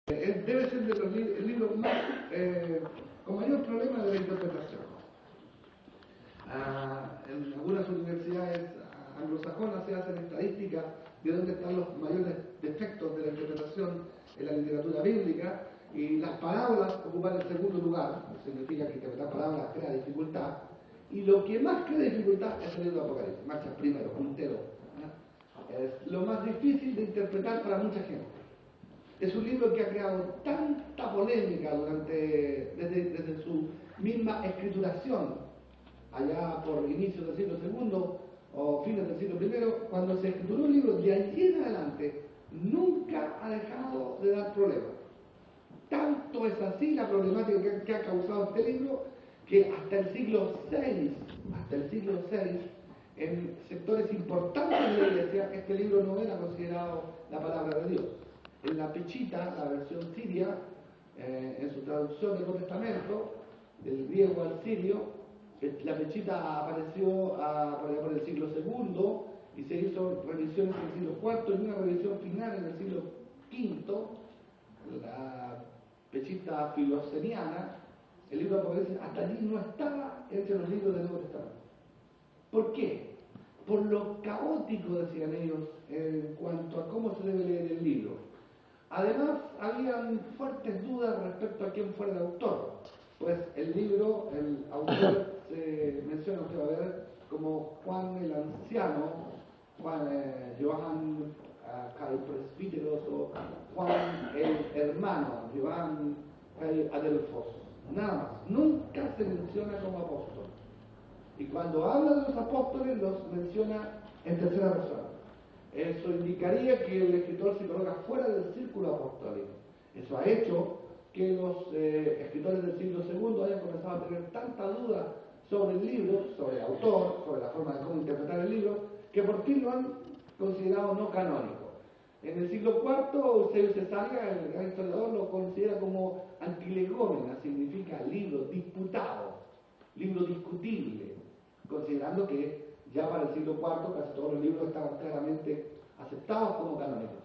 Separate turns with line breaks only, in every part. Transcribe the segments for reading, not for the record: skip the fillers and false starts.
Debe ser de los libros más, con mayor problema de la interpretación. En algunas universidades anglosajonas se hacen estadísticas de dónde están los mayores defectos de la interpretación en la literatura bíblica, y las parábolas ocupan el segundo lugar. Significa que interpretar parábolas crea dificultad, y lo que más crea dificultad es el libro de Apocalipsis. Marcha primero, puntero. Es lo más difícil de interpretar para mucha gente. Es un libro que ha creado tanta polémica desde su misma escrituración, allá por inicios del siglo II o fines del siglo I. Cuando se escrituró el libro, de allí en adelante nunca ha dejado de dar problemas. Tanto es así la problemática que ha causado este libro, que hasta el siglo VI, en sectores importantes de la Iglesia, este libro no era considerado la palabra de Dios. En la Pechita, la versión siria, en su traducción del Nuevo Testamento, del griego al sirio, la Pechita apareció por el siglo II y se hizo revisiones en el siglo IV y una revisión final en el siglo V, la Pechita filoceniana. El libro de Apocalipsis hasta allí no estaba entre los libros del Nuevo Testamento. ¿Por qué? Por lo caótico, decían ellos, en cuanto a cómo se debe leer el libro. Además, habían fuertes dudas respecto a quién fuera el autor, pues el libro, el autor se menciona, usted va a ver, como Juan el Anciano, Johann Kai Presbíteros, o Juan el Hermano, Johann Kai Adelfos. Nada más, nunca se menciona como apóstol. Y cuando habla de los apóstoles, los menciona en tercera persona. Eso indicaría que el escritor se coloca fuera del círculo apostólico. Eso ha hecho que los escritores del siglo II hayan comenzado a tener tanta duda sobre el libro, sobre el autor, sobre la forma de cómo interpretar el libro, que por fin lo han considerado no canónico. En el siglo IV, Eusebio Cesaria, el gran historiador, lo considera como antilegómena, significa libro disputado, libro discutible, considerando que ya para el siglo IV casi todos los libros estaban claramente aceptados como canónicos.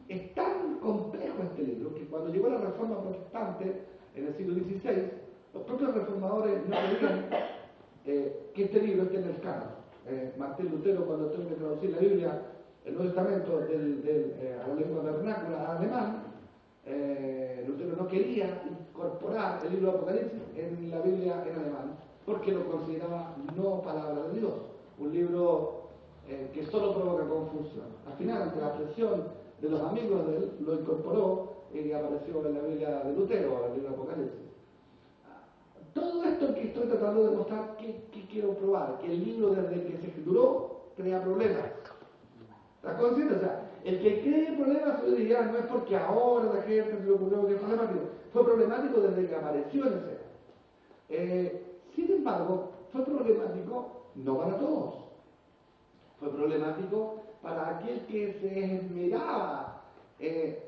Es tan complejo este libro que cuando llegó la Reforma Protestante en el siglo XVI, los propios reformadores no querían que este libro esté en el canon. Martín Lutero, cuando tuvo que traducir la Biblia, el Nuevo Testamento a la lengua vernácula alemán, Lutero no quería incorporar el libro de Apocalipsis en la Biblia en alemán, porque lo consideraba no palabra de Dios, un libro que solo provoca confusión. Al final, ante la presión de los amigos de él, lo incorporó y apareció en la Biblia de Lutero, el libro de Apocalipsis. Todo esto que estoy tratando de demostrar, ¿qué quiero probar? Que el libro, desde que se escrituró, crea problemas. ¿Estás consciente? O sea, el que cree problemas, yo diría, no es porque ahora la gente se le ocurrió que es problemático. Fue problemático desde que apareció en escena. Sin embargo, fue problemático no para todos. Fue problemático para aquel que se esmeraba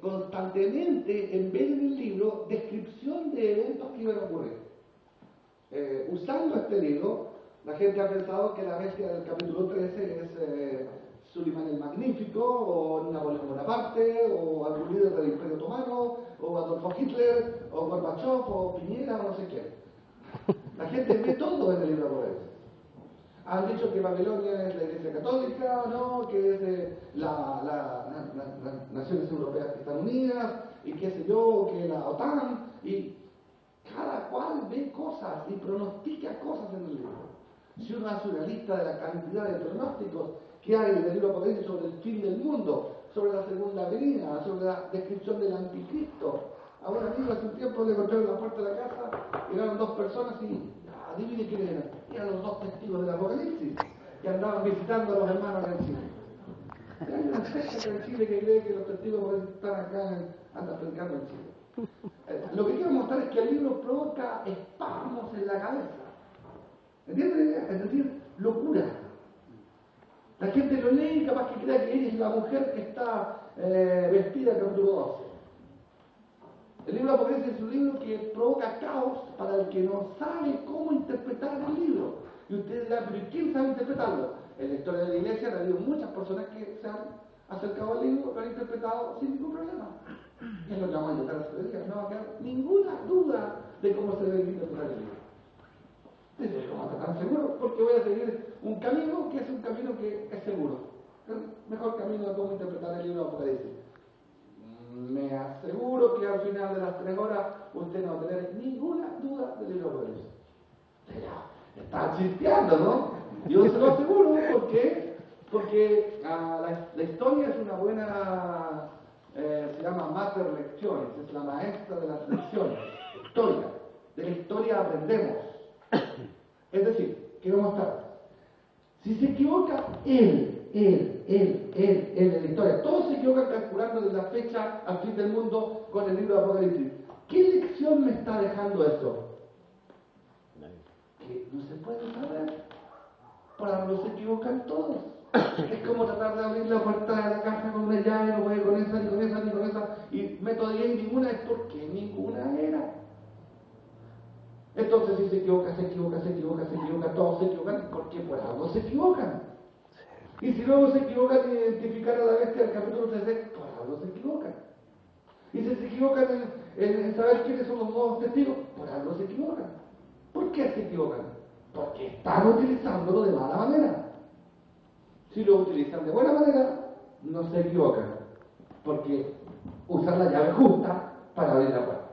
constantemente en ver en el libro descripción de eventos que iban a ocurrir. Usando este libro, la gente ha pensado que la bestia del capítulo 13 es Sulimán el Magnífico, o Napoleón Bonaparte, o algún líder del Imperio Otomano, o Adolfo Hitler, o Gorbachev, o Piñera, o no sé qué. La gente ve todo en el libro de Apocalipsis. Han dicho que Babilonia es la Iglesia Católica, ¿no? Que es las Naciones Europeas que están unidas, y qué sé yo, que la OTAN, y cada cual ve cosas y pronostica cosas en el libro. Si uno hace una lista de la cantidad de pronósticos que hay en el libro de Apocalipsis sobre el fin del mundo, sobre la segunda venida, sobre la descripción del anticristo. A un amigo hace un tiempo le encontré en la puerta de la casa, llegaron dos personas y adivine quién eran. Eran los dos testigos del Apocalipsis que andaban visitando a los hermanos en Chile. Y hay una secta en Chile que cree que los testigos están acá, andan predicando en Chile. Lo que quiero mostrar es que el libro provoca espasmos en la cabeza. ¿Entiendes? Es decir, locura. La gente lo lee y capaz que crea que ella es la mujer que está vestida en el capítulo 12. El libro de Apocalipsis es un libro que provoca caos para el que no sabe cómo interpretar el libro. Y usted dirá, pero ¿quién sabe interpretarlo? En la historia de la Iglesia ha habido muchas personas que se han acercado al libro, lo han interpretado sin ningún problema. es lo que vamos a intentar hacer, no va a quedar ninguna duda de cómo se debe interpretar el libro. Entonces, ¿cómo está tan seguro? Porque voy a seguir un camino que es un camino que es seguro. El mejor camino de cómo interpretar el libro de Apocalipsis. Me aseguro que al final de las 3 horas usted no va a tener ninguna duda del libro de Apocalipsis. Está chispeando, ¿no? Yo se lo aseguro, porque la historia es una buena, se llama mater lecciones, es la maestra de las lecciones. Historia. De la historia aprendemos. Es decir, ¿qué vamos a estar? Si se equivoca él en la historia, todos se equivocan calculando de la fecha al fin del mundo con el libro de Apocalipsis. ¿Qué lección me está dejando esto? Que no se puede saber. Por algo se equivocan todos. Es como tratar de abrir la puerta de la casa con una llave, no puede con esa, ni con esa, ni con esa, y meto 10 y ninguna, es porque ninguna era. Entonces si se equivoca, todos se equivocan, porque por algo se equivocan. Y si luego se equivocan en identificar a la bestia del capítulo 13, por algo se equivocan. Y si se equivocan en saber quiénes son los nuevos testigos, por algo se equivocan. ¿Por qué se equivocan? Porque están utilizándolo de mala manera. Si lo utilizan de buena manera, no se equivocan. Porque usan la llave justa para abrir la puerta.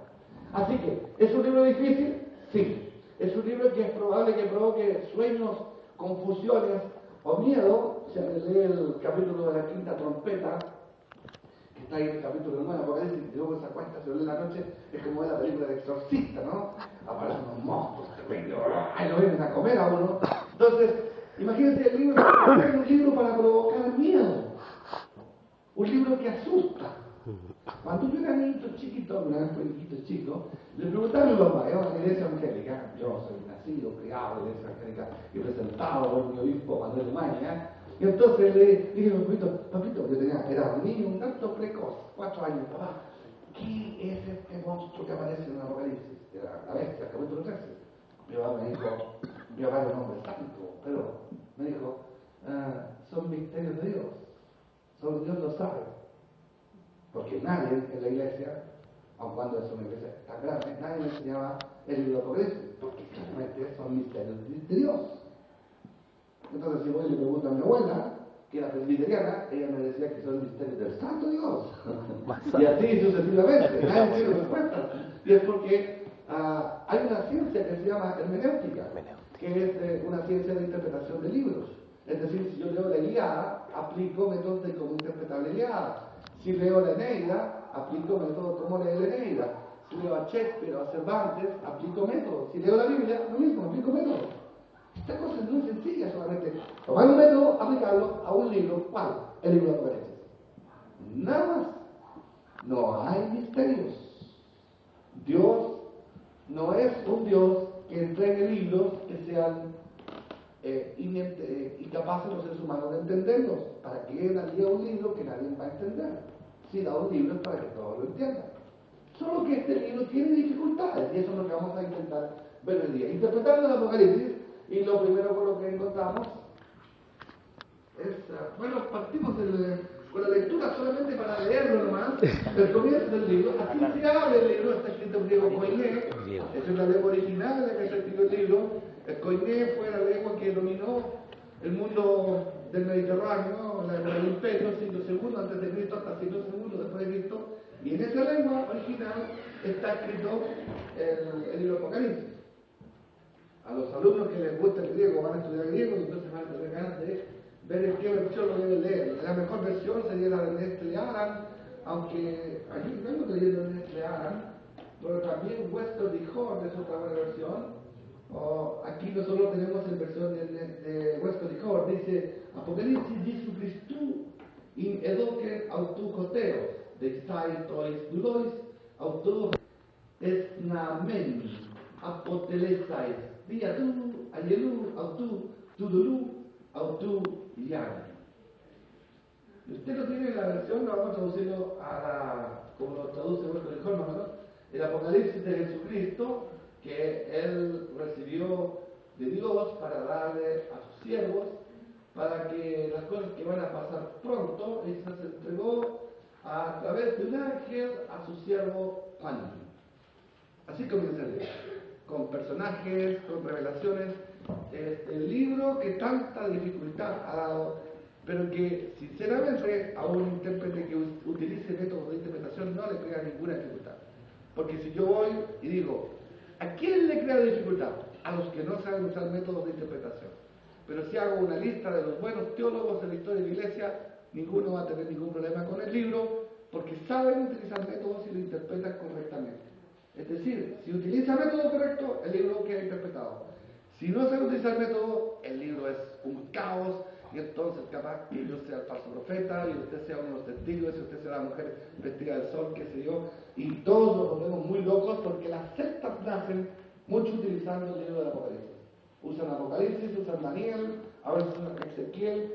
Así que, ¿es un libro difícil? Sí. Es un libro que es probable que provoque sueños, confusiones o miedo. Si lee el capítulo de la quinta trompeta, que está ahí en el capítulo 9 de Apocalipsis, y luego esa cuenta se lee en la noche, es como ver la película de Exorcista, ¿no? Aparecen unos monstruos tremendos, y lo vienen a comer a uno. Entonces, imagínense el libro, es un libro para provocar miedo, un libro que asusta. Cuando yo era niño chiquito, una vez fue chico, le preguntaba a mi papá, era una iglesia evangélica, yo soy nacido, criado en la iglesia evangélica y presentado por mi obispo Manuel Umaña, y entonces le dije, papito, yo era un niño un tanto precoz, 4 años, papá, ¿qué es este monstruo que aparece en el Apocalipsis? Era la bestia, el capítulo 13. Mi papá me dijo, mi papá era un hombre santo, pero me dijo, son misterios de Dios, solo Dios lo sabe. Porque nadie en la iglesia, aun cuando es una iglesia tan grande, nadie me enseñaba el libro de Apocalipsis, porque claramente son misterios de Dios. Entonces, si voy y le pregunto a mi abuela, que era presbiteriana, ella me decía que son misterios del Santo Dios. Y así sucesivamente, nadie tiene respuesta. Y es porque hay una ciencia que se llama hermenéutica, que es una ciencia de interpretación de libros. Es decir, si yo leo la Ilíada, aplico métodos de cómo interpretar la Ilíada. Si leo la Eneida, aplico métodos como leer la Eneida. Si leo a Shakespeare o a Cervantes, aplico métodos. Si leo la Biblia, lo mismo, aplico métodos. Esta cosa es muy sencilla, solamente tomar un método, aplicarlo a un libro. ¿Cuál? El libro de Apocalipsis. Nada más. No hay misterios. Dios no es un Dios que entregue libros que sean incapaces los seres humanos de entenderlos. ¿Para qué daría un libro que nadie va a entender? Si da un libro es para que todos lo entiendan. Solo que este libro tiene dificultades, y eso es lo que vamos a intentar ver el día. Interpretando el Apocalipsis, y lo primero con lo que encontramos es, bueno, partimos con la lectura solamente para leerlo nomás, el comienzo del libro. Aquí se abre el libro, está escrito en griego koiné, esa es la lengua original en la que se escribió el libro. El koiné fue la lengua que dominó el mundo del Mediterráneo, la lengua del imperio, siglo II antes de Cristo hasta siglo II después de Cristo, y en esa lengua original está escrito el libro Apocalipsis. A los alumnos que les gusta el griego van a estudiar griego y entonces van a tener ganas de ver en qué versión lo deben leer. La mejor versión sería la de Nestle Aland, aunque aquí vengo leyendo Nestle Aland, pero también Westerly Horn es otra buena versión. Aquí nosotros tenemos en versión de Westerly Horn, dice Apocalipsis Jesu Christu in edoque autocoteos, de stai tois dulois, auto esnamen, apotelestais, diatu, ayelu, autu, tudulu, autu, yami. Usted lo tiene en la versión, lo vamos a traducirlo como lo traduce Westerly Horn, ¿no? El Apocalipsis de Jesucristo, que él recibió de Dios para darle a sus siervos, para que las cosas que van a pasar pronto, él se las entregó a través de un ángel a su siervo Juan. Así comienza el libro, con personajes, con revelaciones. El libro que tanta dificultad ha dado, pero que sinceramente a un intérprete que utilice métodos de interpretación no le crea ninguna dificultad. Porque si yo voy y digo, ¿a quién le crea dificultad? A los que no saben usar métodos de interpretación. Pero si hago una lista de los buenos teólogos de la historia de la Iglesia, ninguno va a tener ningún problema con el libro, porque saben utilizar métodos y lo interpretan correctamente. Es decir, si utiliza método correcto, el libro queda interpretado. Si no sabe utilizar método, el libro es un caos, y entonces capaz que yo sea el falso profeta, y usted sea uno de los testigos, y usted sea la mujer vestida del sol, qué sé yo, y todos nos volvemos muy locos porque las sectas nacen mucho utilizando el libro del Apocalipsis. Usan Apocalipsis, usan Daniel, a veces usan Ezequiel.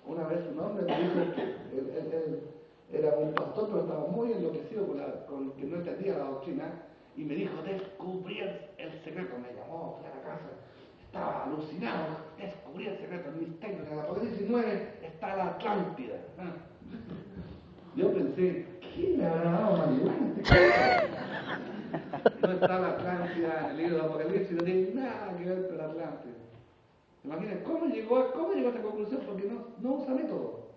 Una vez un hombre me dijo que él era un pastor, pero estaba muy enloquecido con que no entendía la doctrina, y me dijo, descubrí el secreto. Me llamó, fui a la casa, estaba alucinado, descubrí el secreto, el misterio. En el Apocalipsis 9 está la Atlántida. Yo pensé, ¿quién le habrá dado marihuana? No está la Atlántida en el libro del Apocalipsis, no tiene nada que ver con la Atlántida. Imagínense, ¿cómo llegó a esta conclusión? Porque no usa método.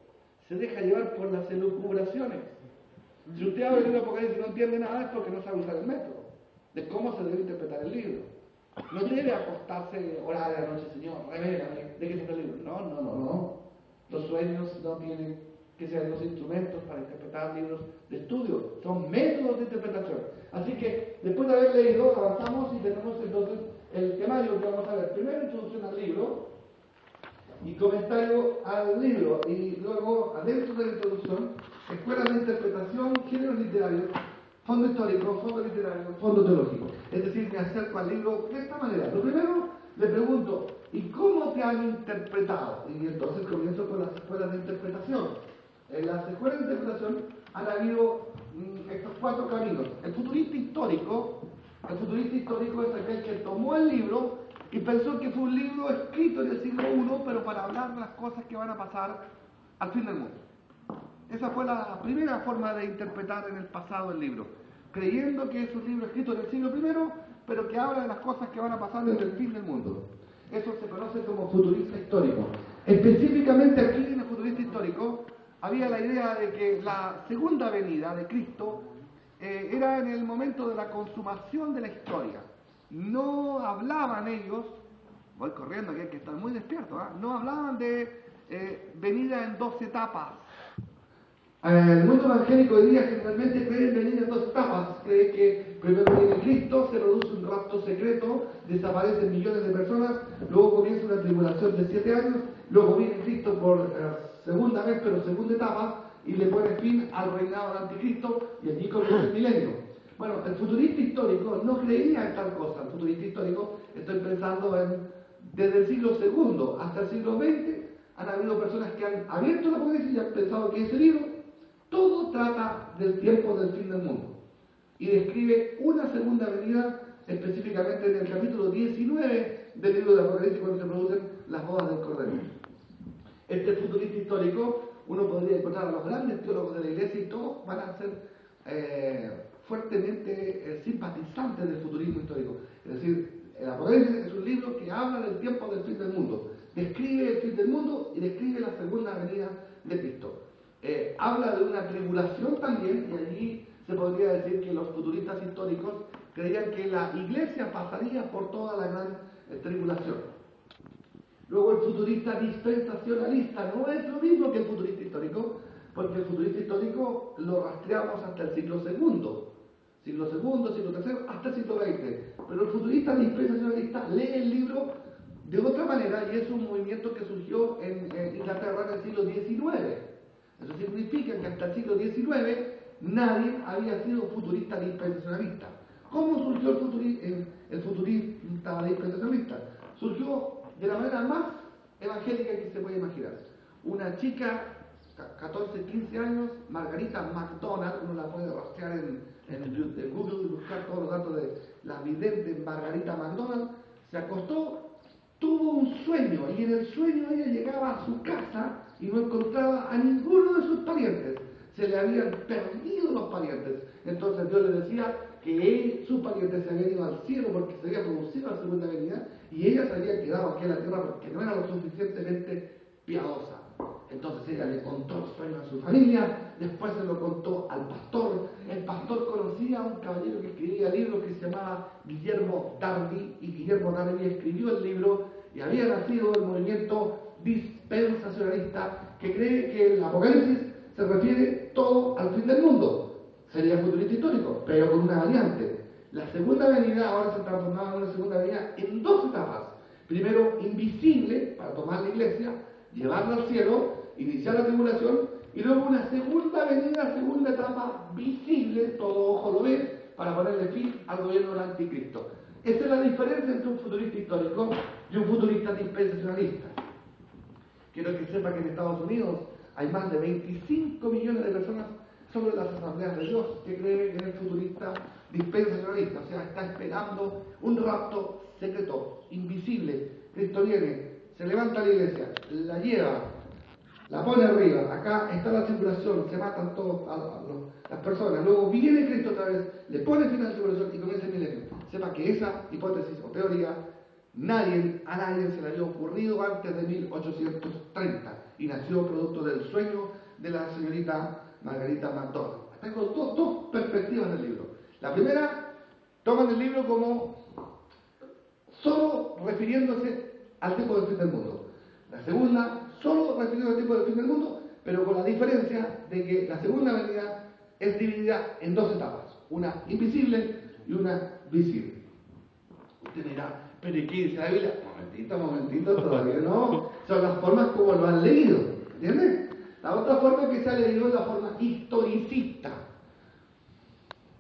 Se deja llevar por las elucubraciones. Si usted abre el libro de Apocalipsis y no entiende nada, es porque no sabe usar el método de cómo se debe interpretar el libro. No debe acostarse, orar de la noche, Señor, revélame, ¿de qué trata el libro? No. Los sueños no tienen que ser los instrumentos para interpretar libros de estudio, son métodos de interpretación. Así que, después de haber leído, avanzamos y tenemos entonces el temario que vamos a ver. Primero, introducción al libro y comentario al libro, y luego, adentro de la introducción, escuelas de interpretación, géneros literarios, fondo histórico, fondo literario, fondo teológico. Es decir, me acerco al libro de esta manera. Lo primero, le pregunto, ¿y cómo te han interpretado? Y entonces comienzo con las escuelas de interpretación. En las escuelas de interpretación han habido estos 4 caminos. El futurista histórico es aquel que tomó el libro y pensó que fue un libro escrito en el siglo I, pero para hablar de las cosas que van a pasar al fin del mundo. Esa fue la primera forma de interpretar en el pasado el libro, creyendo que es un libro escrito en el siglo I, pero que habla de las cosas que van a pasar en el fin del mundo. Eso se conoce como futurista histórico. Específicamente aquí en el futurista histórico había la idea de que la segunda venida de Cristo era en el momento de la consumación de la historia. No hablaban ellos, voy corriendo aquí hay que estar muy despierto, no hablaban de venida en 2 etapas. El mundo evangélico hoy día generalmente cree en venida en 2 etapas. Cree que primero viene Cristo, se produce un rapto secreto, desaparecen millones de personas, luego comienza una tribulación de 7 años, luego viene Cristo por segunda vez, pero segunda etapa, y le pone fin al reinado del anticristo, y allí comienza el milenio. Bueno, el futurista histórico no creía en tal cosa. El futurista histórico, estoy pensando desde el siglo II hasta el siglo XX, han habido personas que han abierto la Apocalipsis y han pensado que ese libro todo trata del tiempo del fin del mundo y describe una segunda venida, específicamente en el capítulo 19 del libro de Apocalipsis, cuando se producen las bodas del Cordero. Este futurista histórico, uno podría encontrar a los grandes teólogos de la Iglesia y todos van a ser fuertemente simpatizantes del futurismo histórico. Es decir, el Apocalipsis es un libro que habla del tiempo del fin del mundo, describe el fin del mundo y describe la segunda venida de Cristo. Habla de una tribulación también, y allí se podría decir que los futuristas históricos creían que la Iglesia pasaría por toda la gran tribulación. Luego el futurista dispensacionalista no es lo mismo que el futurista histórico, porque el futurista histórico lo rastreamos hasta el siglo II, siglo III, hasta el siglo XX. Pero el futurista dispensacionalista lee el libro de otra manera, y es un movimiento que surgió en Inglaterra en el siglo XIX. Eso significa que hasta el siglo XIX nadie había sido futurista dispensacionalista. ¿Cómo surgió el futurista dispensacionalista? Surgió de la manera más evangélica que se puede imaginar. Una chica, 14, 15 años, Margarita MacDonald, uno la puede rastrear en Google y buscar todos los datos de la vidente Margarita MacDonald, se acostó, tuvo un sueño, y en el sueño ella llegaba a su casa y no encontraba a ninguno de sus parientes. se le habían perdido los parientes. Entonces Dios le decía que sus parientes se habían ido al cielo porque se había producido la segunda venida y ella se había quedado aquí en la tierra porque no era lo suficientemente piadosa. Entonces ella le contó los sueños a su familia, después se lo contó al pastor. El pastor conocía a un caballero que escribía libros que se llamaba Guillermo Darby, y Guillermo Darby escribió el libro y había nacido el movimiento dispensacionalista que cree que el Apocalipsis se refiere todo al fin del mundo. Sería futurista histórico, pero con una variante. La segunda venida ahora se transformaba en una segunda venida en dos etapas. Primero, invisible, para tomar la iglesia, llevarla al cielo, iniciar la tribulación, y luego una segunda venida, segunda etapa, visible, todo ojo lo ve, para ponerle fin al gobierno del anticristo. Esa es la diferencia entre un futurista histórico y un futurista dispensacionalista. Quiero que sepa que en Estados Unidos hay más de 25 millones de personas solo en las asambleas de Dios que creen en el futurista dispensacionalista, o sea, está esperando un rapto secreto, invisible. Cristo viene, se levanta la iglesia, la lleva, la pone arriba, acá está la tribulación, se matan todas las personas, luego viene Cristo otra vez, le pone fin a la tribulación y comienza el milenio. Sepa que esa hipótesis o teoría a nadie se le había ocurrido antes de 1830 y nació producto del sueño de la señorita Margarita McDonald. Tengo dos perspectivas del libro. La primera, toman el libro como solo refiriéndose al tiempo del fin del mundo. La segunda, solo refiriéndose al tiempo del fin del mundo, pero con la diferencia de que la segunda venida es dividida en dos etapas, una invisible y una visible. Usted dirá, pero ¿y qué dice la Biblia? Momentito, todavía no. Son las formas como lo han leído, ¿entiendes? La otra forma que se ha leído es la forma historicista.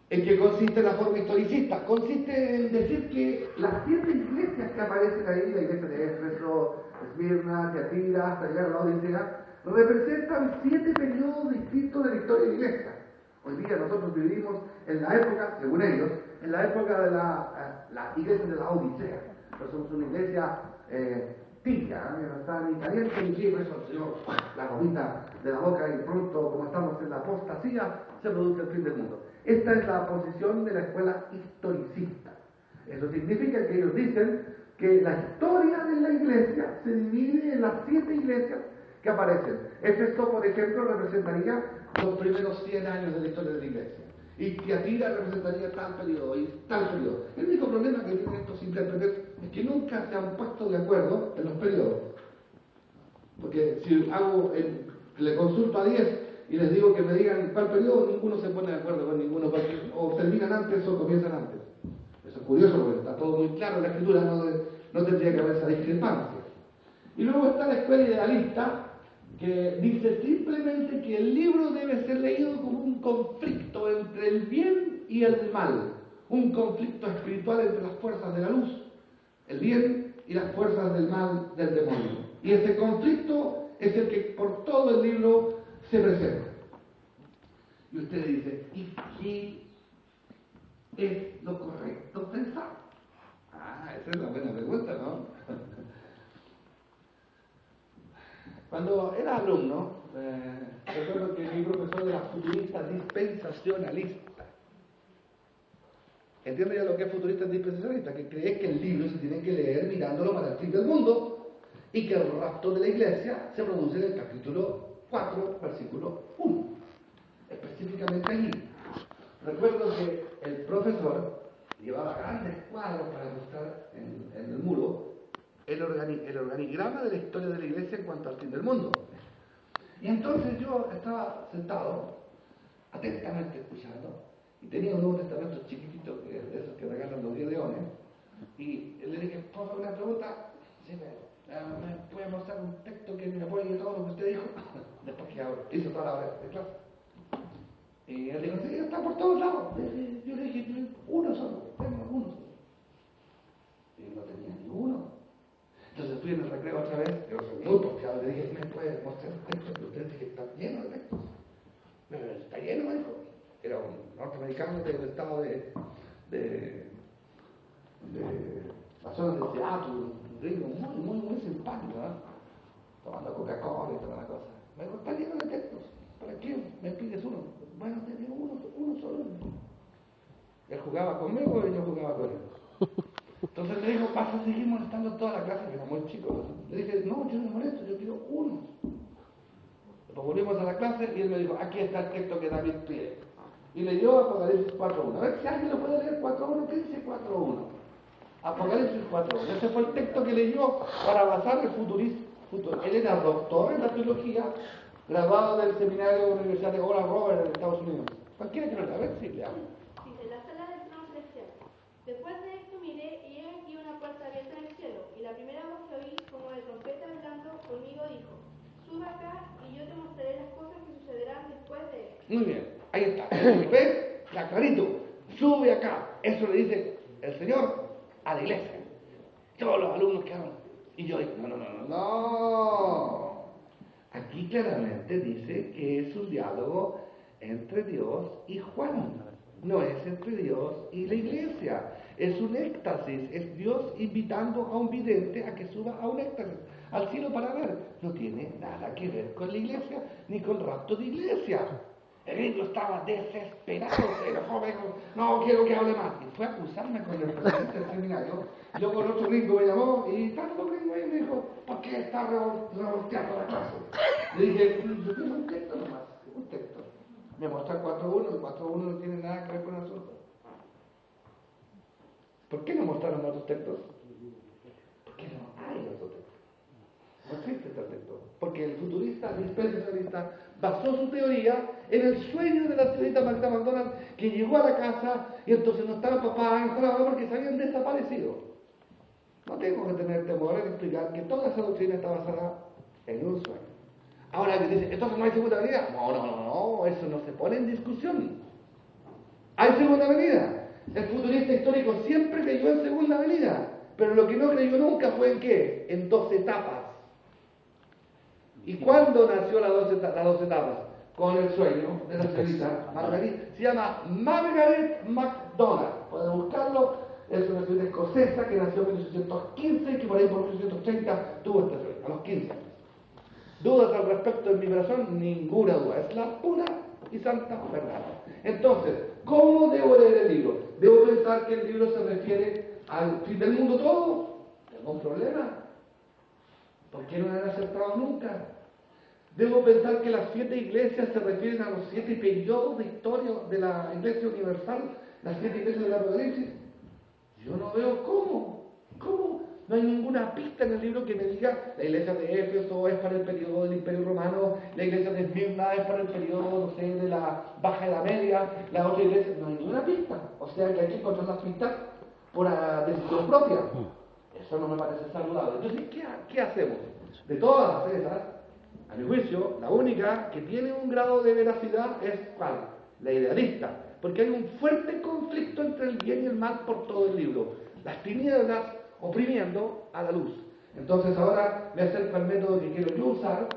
¿En qué consiste la forma historicista? Consiste en decir que las 7 iglesias que aparecen ahí, la iglesia de Éfeso, Esmirna, Tiatira, hasta llegar a la Odisea, representan 7 periodos distintos de la historia de la iglesia. Hoy día nosotros vivimos en la época, según ellos, en la época de la iglesia de la Odisea. Nosotros somos una iglesia tibia, que no está ni caliente ni fría, eso sino la gomita de la boca y pronto, como estamos en la apostasía, se produce el fin del mundo. Esta es la posición de la escuela historicista. Eso significa que ellos dicen que la historia de la iglesia se divide en las 7 iglesias que aparecen. Éfeso, por ejemplo, representaría los primeros 100 años de la historia de la iglesia. Y Tiatira representaría tal periodo y tal periodo. El único problema que tienen estos intérpretes es que nunca se han puesto de acuerdo en los periodos. Porque si le consulto a 10 y les digo que me digan cuál periodo, ninguno se pone de acuerdo con ninguno, porque o terminan antes o comienzan antes. Eso es curioso porque está todo muy claro en la escritura, no tendría que haber esa discrepancia. Y luego está la escuela idealista, que dice simplemente que el libro debe ser leído como un conflicto entre el bien y el mal, un conflicto espiritual entre las fuerzas de la luz, el bien y las fuerzas del mal del demonio. Y ese conflicto es el que por todo el libro se presenta. Y usted dice, ¿y qué es lo correcto pensar? Esa es la buena pregunta, ¿no? Cuando era alumno, recuerdo que mi profesor era futurista dispensacionalista. ¿Entiende ya lo que es futurista dispensacionalista? Que cree que el libro se tiene que leer mirándolo para el fin del mundo y que el rapto de la iglesia se produce en el capítulo 4, versículo 1. Específicamente allí. Recuerdo que el profesor llevaba grandes cuadros para mostrar en el muro el organigrama de la historia de la iglesia en cuanto al fin del mundo. Y entonces yo estaba sentado, atentamente escuchando, y tenía un Nuevo Testamento chiquitito, de esos que regalan los 10 leones, y le dije, por favor, una pregunta, sí, ¿me puede mostrar un texto que me apoye todo lo que usted dijo? Después que hizo toda la hora de clase. Y él dijo, sí, está por todos lados. Yo le dije, uno solo, tengo uno solo. Y no tenía ninguno. Entonces fui en el recreo otra vez, yo soy muy porfiado, le dije, ¿me puede mostrar un texto? Y usted dice que está lleno de textos. Pero está lleno, me dijo. Era un norteamericano del estado de la zona de Seattle, un gringo muy simpático, ¿no? Tomando Coca-Cola y toda la cosa. Me dijo, está lleno de textos. ¿Para qué me pides uno? Bueno, te digo uno solo. Él jugaba conmigo y yo jugaba con él. Entonces me dijo, vas a seguir molestando toda la clase, que era muy chico. Le dije, no, yo no molesto, yo quiero uno. Después volvimos a la clase y él me dijo, aquí está el texto que David pide. Y leyó Apocalipsis 4.1. A ver si alguien lo puede leer 4.1. ¿Qué dice 4.1? Apocalipsis 4.1. Ese fue el texto que leyó para basar el futurismo. Él era doctor en la teología, graduado del seminario de la Universidad de Oral Roberts en Estados Unidos. Cualquiera que lo lea, a ver si le habla.
Dice, la sala del trono celestial. Después de esto miré y he aquí una puerta abierta en el cielo, y la primera voz que oí, como de trompeta hablando conmigo, dijo, sube acá y yo te mostraré las cosas que sucederán después de esto.
Muy bien, ahí está. ¿Ves? Está clarito. Sube acá. Eso le dice el Señor a la iglesia. Todos los alumnos que hablan. Y yo digo, no. Aquí claramente dice que es un diálogo entre Dios y Juan. No es entre Dios y la iglesia. Es un éxtasis. Es Dios invitando a un vidente a que suba a un éxtasis al cielo para ver. No tiene nada que ver con la iglesia ni con rapto de iglesia. El gringo estaba desesperado, se enojó, me dijo, no quiero que hable más. Y fue a acusarme con el presidente del seminario. Yo con otro gringo me llamó y tanto gringo ahí me dijo, ¿por qué está revolteando la clase? Le dije, yo quiero un texto nomás, un texto. Me mostró el 4.1, el 4.1 no tiene nada que ver con el asunto. ¿Por qué no mostraron otros textos? Porque no hay otros textos. No existe este texto. Porque el futurista, el dispensacionalista, basó su teoría en el sueño de la señorita Magda McDonald, que llegó a la casa y entonces no estaba papá, no estaba mamá porque se habían desaparecido. No tengo que tener temor en explicar que toda esa doctrina está basada en un sueño. Ahora que dice, ¿entonces no hay segunda venida? No, eso no se pone en discusión. ¿Hay segunda venida? El futurista histórico siempre creyó en segunda venida, pero lo que no creyó nunca fue en ¿qué? En 2 etapas. ¿Y cuándo nació las dos etapas? Con el sueño de la señorita Margaret. Se llama Margaret MacDonald. Pueden buscarlo. Es una señorita escocesa que nació en 1815 y que por ahí por 1830 tuvo este sueño, a los 15 años. ¿Dudas al respecto de mi corazón? Ninguna duda. Es la pura y santa verdad. Entonces, ¿cómo debo leer el libro? ¿Debo pensar que el libro se refiere al fin del mundo todo? ¿Tengo un problema? ¿Por qué no lo han aceptado nunca? ¿Debo pensar que las 7 iglesias se refieren a los 7 periodos de historia de la iglesia universal? ¿Las 7 iglesias del Apocalipsis? Yo no veo cómo. No hay ninguna pista en el libro que me diga la iglesia de Éfeso es para el periodo del Imperio Romano, la iglesia de Esmirna es para el periodo, no sé, de la Baja Edad Media, la otra iglesia. No hay ninguna pista. O sea que hay que encontrar las pistas por decisión propia. Eso no me parece saludable. Entonces, ¿qué hacemos? De todas esas, a mi juicio, la única que tiene un grado de veracidad es ¿cuál? La idealista. Porque hay un fuerte conflicto entre el bien y el mal por todo el libro. Las tinieblas oprimiendo a la luz. Entonces ahora me acerco al método que quiero yo usar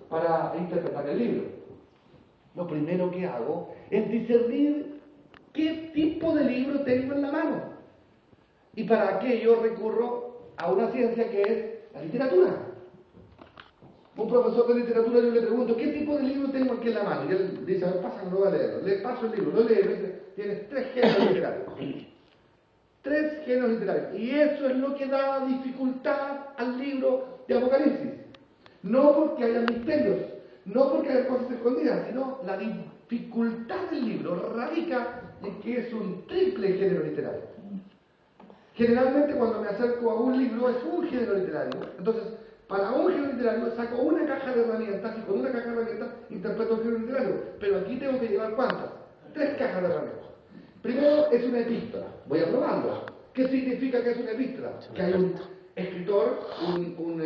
para interpretar el libro. Lo primero que hago es discernir qué tipo de libro tengo en la mano. Y para aquello recurro a una ciencia que es la literatura. Un profesor de literatura, yo le pregunto, ¿qué tipo de libro tengo aquí en la mano? Y él dice, a ver, pásame, no voy a leerlo. Le paso el libro, lo lee, me dice, tienes 3 géneros literarios. 3 géneros literarios. Y eso es lo que da dificultad al libro de Apocalipsis. No porque haya misterios, no porque haya cosas escondidas, sino la dificultad del libro radica en que es un triple género literario. Generalmente cuando me acerco a un libro es un género literario. Entonces, para un género literario saco una caja de herramientas y con una caja de herramientas interpreto el género literario. Pero aquí tengo que llevar ¿cuántas? 3 cajas de herramientas. Primero es una epístola. Voy a probarlo. ¿Qué significa que es una epístola? Que hay un escritor, un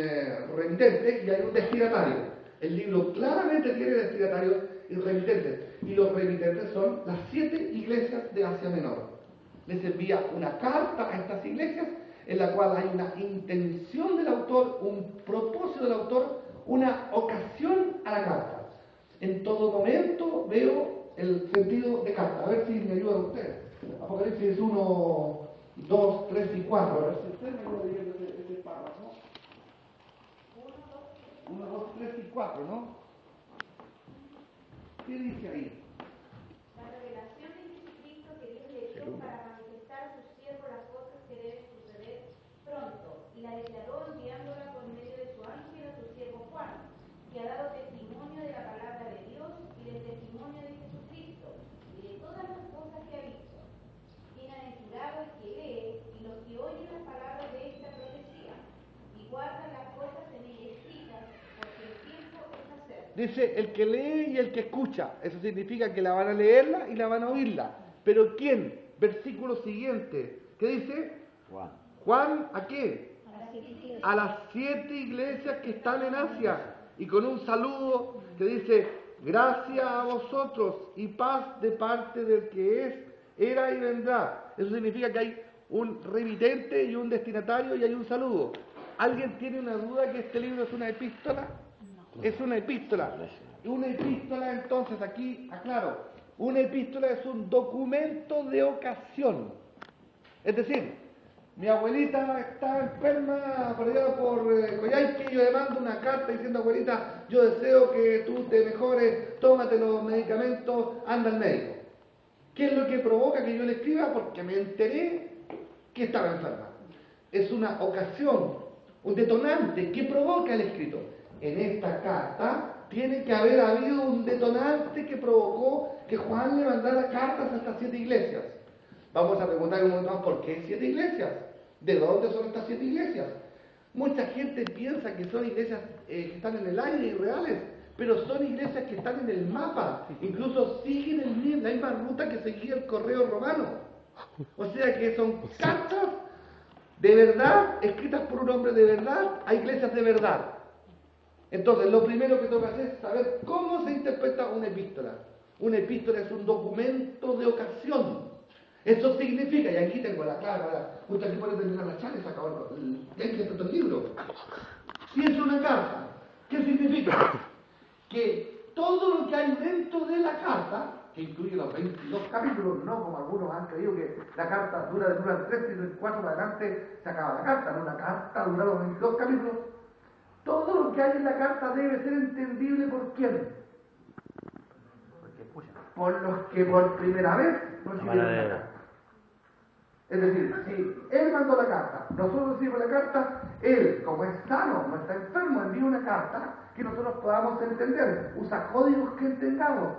remitente y hay un destinatario. El libro claramente tiene destinatarios y remitentes. Y los remitentes son las 7 iglesias de Asia Menor. Les envía una carta a estas iglesias en la cual hay una intención del autor, un propósito del autor, una ocasión a la carta. En todo momento veo el sentido de carta. A ver si me ayudan ustedes. Apocalipsis 1, 2, 3 y 4. A ver si ustedes me ayudan leyendo ese párrafo. 1, 2, 3 y 4, ¿no? ¿Qué dice ahí?
La revelación de Jesucristo que Dios le dio para manifestar a sus siervos las cosas que deben suceder pronto, y la declaró enviándola por medio de su ángel a su siervo Juan, que ha dado testimonio de la palabra de Dios y del testimonio de Jesucristo, y de todas las cosas que ha visto. Bienaventurado el que lee y los que oyen las palabras de esta profecía, y guardan las cosas en ella escritas, porque el tiempo es hacer.
Dice el que lee y el que escucha. Eso significa que la van a leerla y la van a oírla. ¿Pero quién? Versículo siguiente. ¿Qué dice? Juan, ¿a qué? A las 7 iglesias que están en Asia. Y con un saludo que dice, gracias a vosotros y paz de parte del que es, era y vendrá. Eso significa que hay un remitente y un destinatario y hay un saludo. ¿Alguien tiene una duda que este libro es una epístola? Es una epístola. Una epístola, entonces, aquí aclaro, una epístola es un documento de ocasión. Es decir, mi abuelita está enferma por allá por Coyhaique y yo le mando una carta diciendo, abuelita, yo deseo que tú te mejores, tómate los medicamentos, anda al médico. ¿Qué es lo que provoca que yo le escriba? Porque me enteré que estaba enferma. Es una ocasión, un detonante que provoca el escrito. En esta carta tiene que haber habido un detonante que provocó que Juan le mandara cartas a estas 7 iglesias. Vamos a preguntar un momento más, ¿por qué 7 iglesias? ¿De dónde son estas 7 iglesias? Mucha gente piensa que son iglesias que están en el aire y reales, pero son iglesias que están en el mapa, incluso siguen la misma ruta que seguía el correo romano. O sea que son cartas de verdad, escritas por un hombre de verdad, a iglesias de verdad. Entonces, lo primero que tengo que hacer es saber cómo se interpreta una epístola. Una epístola es un documento de ocasión. Eso significa, y aquí tengo la clave, justo aquí puede terminar la charla y se acabó el libro. Si es una carta, ¿qué significa? Que todo lo que hay dentro de la carta, que incluye los 22 capítulos, no como algunos han creído que la carta dura del 1 al 3 y del 4 para adelante se acaba la carta, no, la carta dura los 22 capítulos. Todo lo que hay en la carta debe ser entendible por quién. Por los que por primera vez recibieron la carta. Es decir, si él mandó la carta, nosotros recibimos la carta, él, como es sano, no está enfermo, envía una carta que nosotros podamos entender. Usa códigos que entendamos,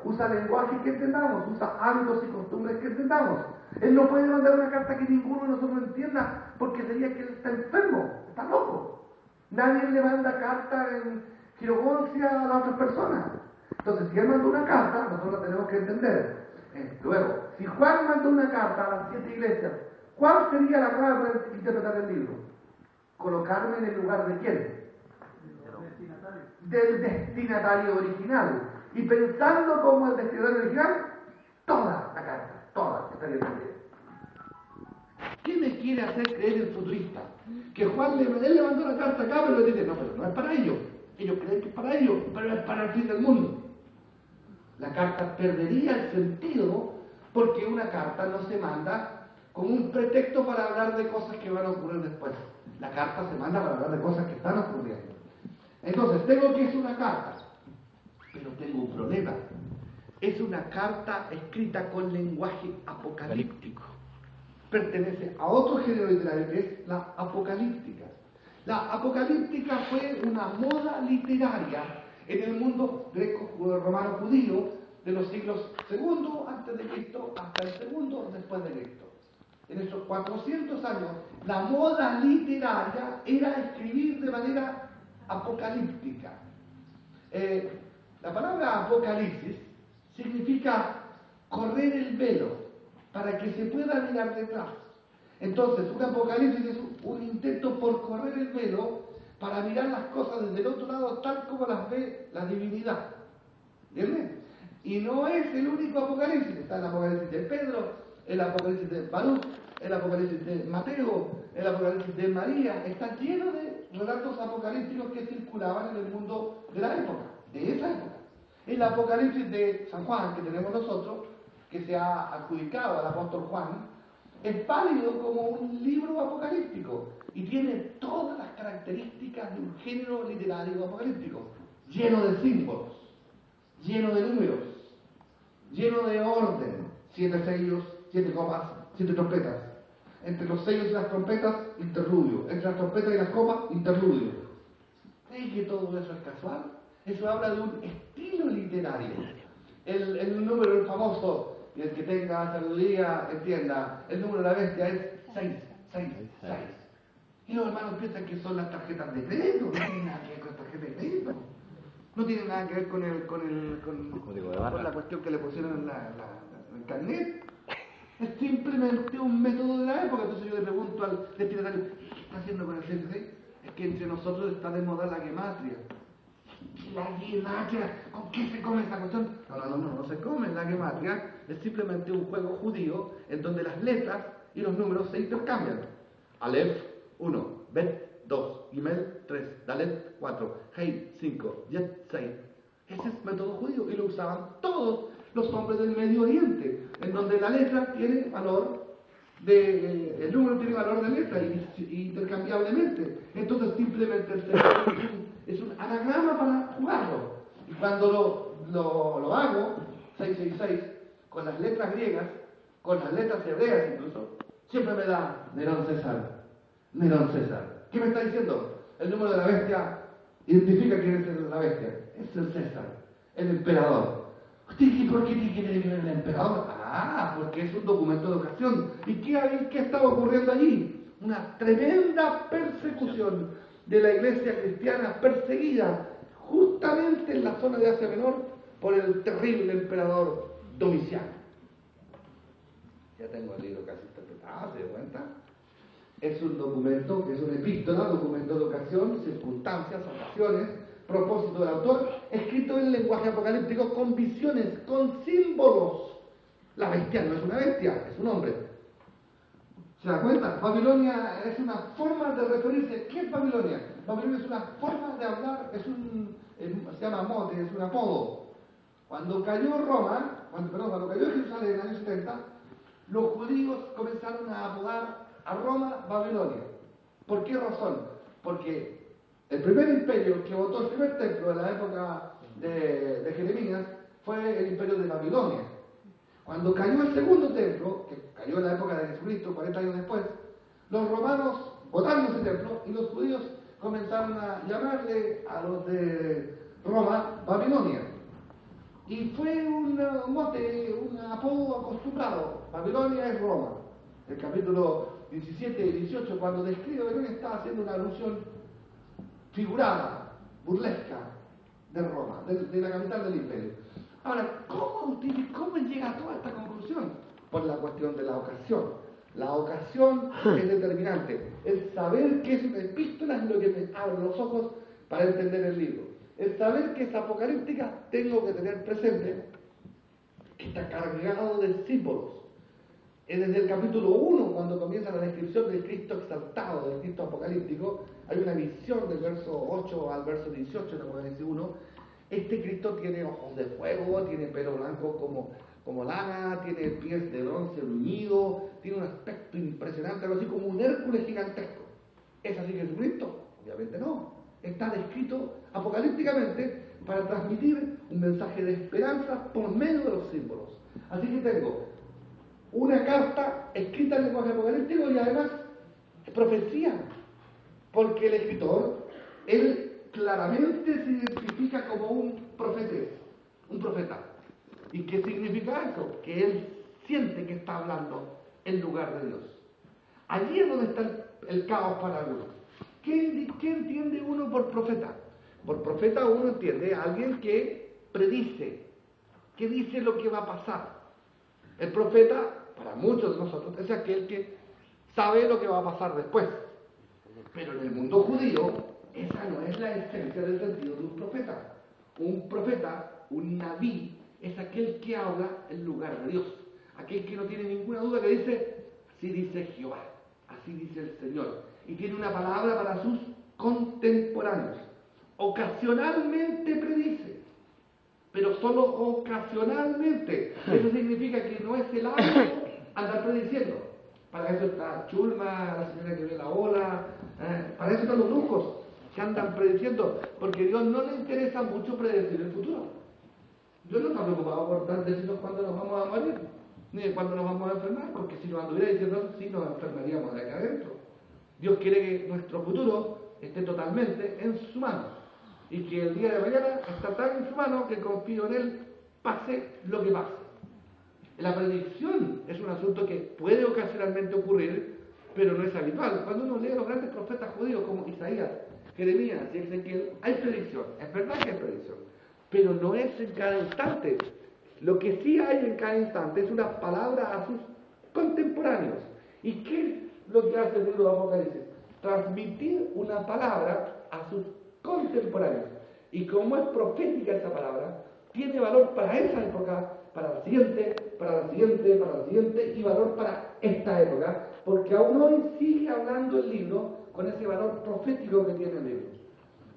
usa lenguaje que entendamos, usa hábitos y costumbres que entendamos. Él no puede mandar una carta que ninguno de nosotros entienda, porque sería que él está enfermo, está loco. Nadie le manda carta en quirogoncia a las otras personas. Entonces, si él mandó una carta, nosotros la tenemos que entender. Luego, si Juan mandó una carta a las 7 iglesias, ¿cuál sería la clave para interpretar el libro? Colocarme en el lugar de quién? Del destinatario original. Y pensando como el destinatario original, toda la carta, toda estaría entendida. ¿Qué me quiere hacer creer el futurista? Que Juan él le mandó la carta acá, pero le dice, no, pero no es para ellos. Ellos creen que es para ellos, pero es para el fin del mundo. La carta perdería el sentido porque una carta no se manda como un pretexto para hablar de cosas que van a ocurrir después. La carta se manda para hablar de cosas que están ocurriendo. Entonces, tengo que es una carta, pero tengo un problema. Es una carta escrita con lenguaje apocalíptico. Pertenece a otro género literario que es la apocalíptica. La apocalíptica fue una moda literaria en el mundo greco-romano-judío de los siglos II antes de Cristo hasta el segundo después de Cristo. En esos 400 años, la moda literaria era escribir de manera apocalíptica. La palabra apocalipsis significa correr el velo para que se pueda mirar detrás. Entonces, un apocalipsis es un intento por correr el velo para mirar las cosas desde el otro lado tal como las ve la divinidad. ¿Entienden? Y no es el único apocalipsis. Está el apocalipsis de Pedro, el apocalipsis de Baruch, el apocalipsis de Mateo, el apocalipsis de María. Está lleno de relatos apocalípticos que circulaban en el mundo de la época, de esa época. El apocalipsis de San Juan, que tenemos nosotros, que se ha adjudicado al apóstol Juan, es válido como un libro apocalíptico y tiene todas las características de un género literario apocalíptico, lleno de símbolos, lleno de números, lleno de orden, 7 sellos, 7 copas, 7 trompetas. Entre los sellos y las trompetas, interludio. Entre las trompetas y las copas, interludio. ¿Cree que todo eso es casual? Eso habla de un estilo literario. El número, el famoso, y el que tenga sabiduría entienda, el número de la bestia es 666. Y los hermanos piensan que son las tarjetas de crédito, no tienen nada que ver con las tarjetas de crédito. No tiene nada que ver con la cuestión que le pusieron en el carnet. Es simplemente un método de la época. Entonces yo le pregunto al destinatario, ¿qué está haciendo con el 66? Es que entre nosotros está de moda la gematria. La gematria, ¿con qué se come esta cuestión? No se come la gematria. Es simplemente un juego judío en donde las letras y los números se intercambian. Aleph 1, Bet 2, Gimel 3, Dalet 4, Hei 5, Yet 6. Ese es método judío y lo usaban todos los hombres del Medio Oriente, en donde la letra tiene valor el número tiene valor de letra intercambiablemente. Entonces simplemente el cerebro es un anagrama para jugarlo. Y cuando lo hago, 666, con las letras griegas, con las letras hebreas incluso, siempre me da Nerón César. Nerón César. ¿Qué me está diciendo? El número de la bestia identifica quién es la bestia. Es el César, el emperador. ¿Por qué tiene que ver el emperador? Porque es un documento de ocasión. ¿Y qué estaba ocurriendo allí? Una tremenda persecución de la iglesia cristiana, perseguida justamente en la zona de Asia Menor por el terrible emperador Domiciano. Ya tengo el libro casi interpretado, ¿se da cuenta? Es un documento, es una epístola, documento de ocasión, circunstancias, ocasiones, propósito del autor, escrito en lenguaje apocalíptico con visiones, con símbolos. La bestia no es una bestia, es un hombre. ¿Se da cuenta? Babilonia es una forma de referirse. ¿Qué es Babilonia? Babilonia es una forma de hablar, se llama mote, es un apodo. Cuando cayó Roma, cuando cayó Jerusalén en el año 70, los judíos comenzaron a apodar a Roma Babilonia. ¿Por qué razón? Porque el primer imperio que botó el primer templo en la época de Jeremías fue el imperio de Babilonia. Cuando cayó el segundo templo, que cayó en la época de Jesucristo, 40 años después, los romanos botaron ese templo y los judíos comenzaron a llamarle a los de Roma Babilonia. Y fue un mote, un apodo acostumbrado. Babilonia es Roma. El capítulo 17 y 18, cuando describe Babilonia, está haciendo una alusión figurada, burlesca de Roma, de la capital del imperio. Ahora, ¿cómo llega a toda esta conclusión? Por la cuestión de la ocasión. La ocasión es determinante. El saber que es una epístola es lo que me abre los ojos para entender el libro. El saber que es apocalíptica, tengo que tener presente que está cargado de símbolos. Desde el capítulo 1, cuando comienza la descripción del Cristo exaltado, del Cristo apocalíptico, hay una visión del verso 8 al verso 18 de Apocalipsis 1. Este Cristo tiene ojos de fuego, tiene pelo blanco como lana, tiene pies de bronce bruñido, tiene un aspecto impresionante, algo así como un Hércules gigantesco. ¿Es así Jesucristo? Obviamente no. Está descrito apocalípticamente para transmitir un mensaje de esperanza por medio de los símbolos. Así que tengo una carta escrita en lenguaje apocalíptico y además profecía, porque el escritor, él claramente se identifica como un profeta. ¿Y qué significa eso? Que él siente que está hablando en lugar de Dios. Allí es donde está el caos para algunos. ¿Qué entiende uno por profeta? Por profeta uno entiende a alguien que predice, que dice lo que va a pasar. El profeta, para muchos de nosotros, es aquel que sabe lo que va a pasar después. Pero en el mundo judío, esa no es la esencia del sentido de un profeta. Un profeta, un nabí, es aquel que habla en lugar de Dios. Aquel que no tiene ninguna duda, que dice, así dice Jehová, así dice el Señor. Y tiene una palabra para sus contemporáneos. Ocasionalmente predice, pero solo ocasionalmente. Eso significa que no es el hábito andar prediciendo. Para eso está Chulma, la señora que ve la ola, para eso están los brujos que andan prediciendo, porque a Dios no le interesa mucho predecir el futuro. Dios no está preocupado por decirnos cuándo nos vamos a morir, ni de cuándo nos vamos a enfermar, porque si nos anduviera diciendo sí, nos enfermaríamos de acá adentro. Dios quiere que nuestro futuro esté totalmente en su mano, y que el día de mañana está tan en su mano que confío en Él, pase lo que pase. La predicción es un asunto que puede ocasionalmente ocurrir, pero no es habitual. Cuando uno lee a los grandes profetas judíos como Isaías, Jeremías y Ezequiel, hay predicción, es verdad que hay predicción, pero no es en cada instante. Lo que sí hay en cada instante es una palabra a sus contemporáneos. ¿Y qué es lo que hace el libro de Apocalipsis? Transmitir una palabra a sus contemporáneos. Y como es profética esa palabra, tiene valor para esa época, para la siguiente, para la siguiente, para la siguiente, y valor para esta época, porque aún hoy sigue hablando el libro con ese valor profético que tiene el libro.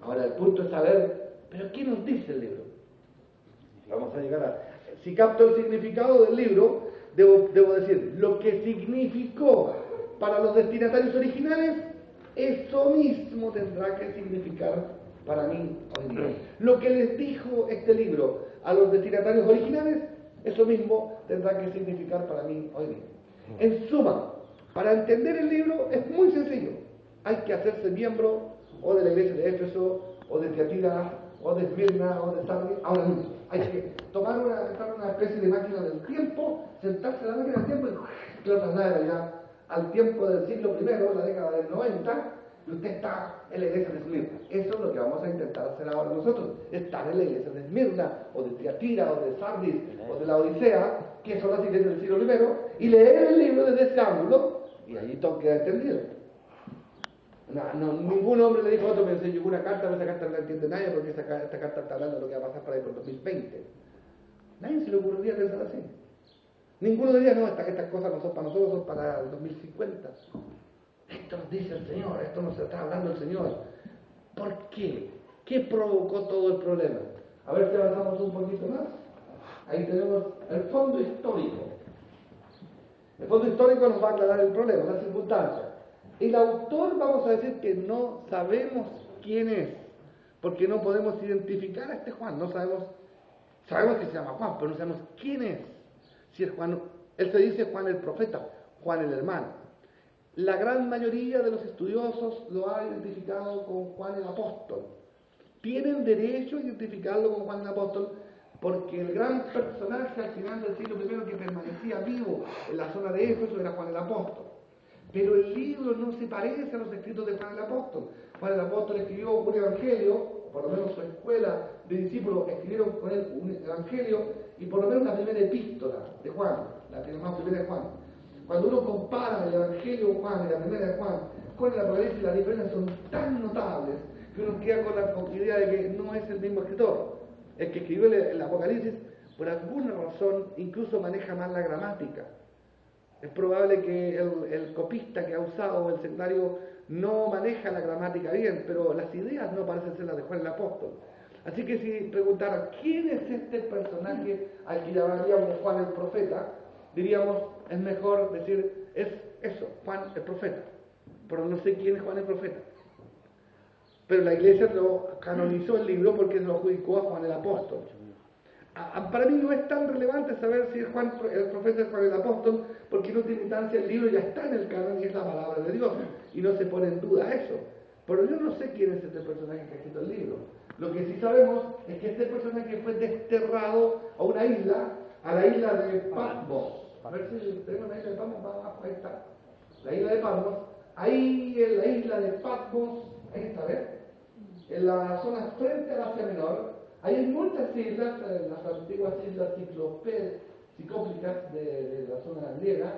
Ahora el punto es saber, ¿pero qué nos dice el libro? Vamos a llegar a... Si capto el significado del libro, debo decir, lo que significó para los destinatarios originales, eso mismo tendrá que significar para mí hoy día. Lo que les dijo este libro a los destinatarios originales, eso mismo tendrá que significar para mí hoy día. En suma, para entender el libro es muy sencillo. Hay que hacerse miembro o de la iglesia de Éfeso, o de Tiatira, o de Esmirna, o de Sardis, ahora mismo. Hay que tomar una especie de máquina del tiempo, sentarse en la máquina del tiempo y lo traslada ya al tiempo del siglo I, la década del 90, y usted está en la iglesia de Esmirna. Eso es lo que vamos a intentar hacer ahora nosotros, estar en la iglesia de Esmirna, o de Tiatira, o de Sardis, o de la Odisea, que son las iglesias del siglo I, y leer el libro desde ese ángulo, y allí todo queda entendido. Ningún hombre le dijo a otro, me llegó una carta, pero esa carta no la entiende nadie, porque esta carta está hablando de lo que va a pasar para ahí por 2020. Nadie se le ocurriría pensar así. Ninguno diría, no, estas cosas no son para nosotros, son para el 2050. Esto nos dice el Señor, esto nos está hablando el Señor. ¿Por qué? ¿Qué provocó todo el problema? A ver si avanzamos un poquito más. Ahí tenemos el fondo histórico. El fondo histórico nos va a aclarar el problema, las circunstancias. El autor, vamos a decir que no sabemos quién es, porque no podemos identificar a este Juan, no sabemos que se llama Juan, pero no sabemos quién es. Si es Juan, él se dice Juan el profeta, Juan el hermano. La gran mayoría de los estudiosos lo ha identificado con Juan el apóstol. Tienen derecho a identificarlo con Juan el apóstol, porque el gran personaje al final del siglo I que permanecía vivo en la zona de Éfeso era Juan el apóstol. Pero el libro no se parece a los escritos de Juan el apóstol. Juan el apóstol escribió un evangelio, por lo menos su escuela de discípulos escribieron con él un evangelio, y por lo menos la primera epístola de Juan, la primera de Juan. Cuando uno compara el evangelio de Juan y la primera de Juan con el Apocalipsis, las diferencias son tan notables que uno queda con la idea de que no es el mismo escritor. El que escribió el Apocalipsis, por alguna razón, incluso maneja mal la gramática. Es probable que el copista que ha usado el secundario no maneja la gramática bien, pero las ideas no parecen ser las de Juan el apóstol. Así que si preguntara quién es este personaje al que llamaríamos Juan el profeta, diríamos, es mejor decir, es eso, Juan el profeta. Pero no sé quién es Juan el profeta. Pero la iglesia lo canonizó el libro porque lo adjudicó a Juan el apóstol. Para mí no es tan relevante saber si es Juan el profeta es Juan el apóstol, porque en última instancia el libro ya está en el canon y es la palabra de Dios, y no se pone en duda eso. Pero yo no sé quién es este personaje que ha escrito el libro. Lo que sí sabemos es que este personaje fue desterrado a una isla, a la isla de Patmos. A ver si tenemos la isla de Patmos, más abajo, ahí está. La isla de Patmos. Ahí en la isla de Patmos, ahí está, ¿ves? En la zona frente al Asia Menor. Hay muchas islas, las antiguas islas ciclópicas de la zona griega.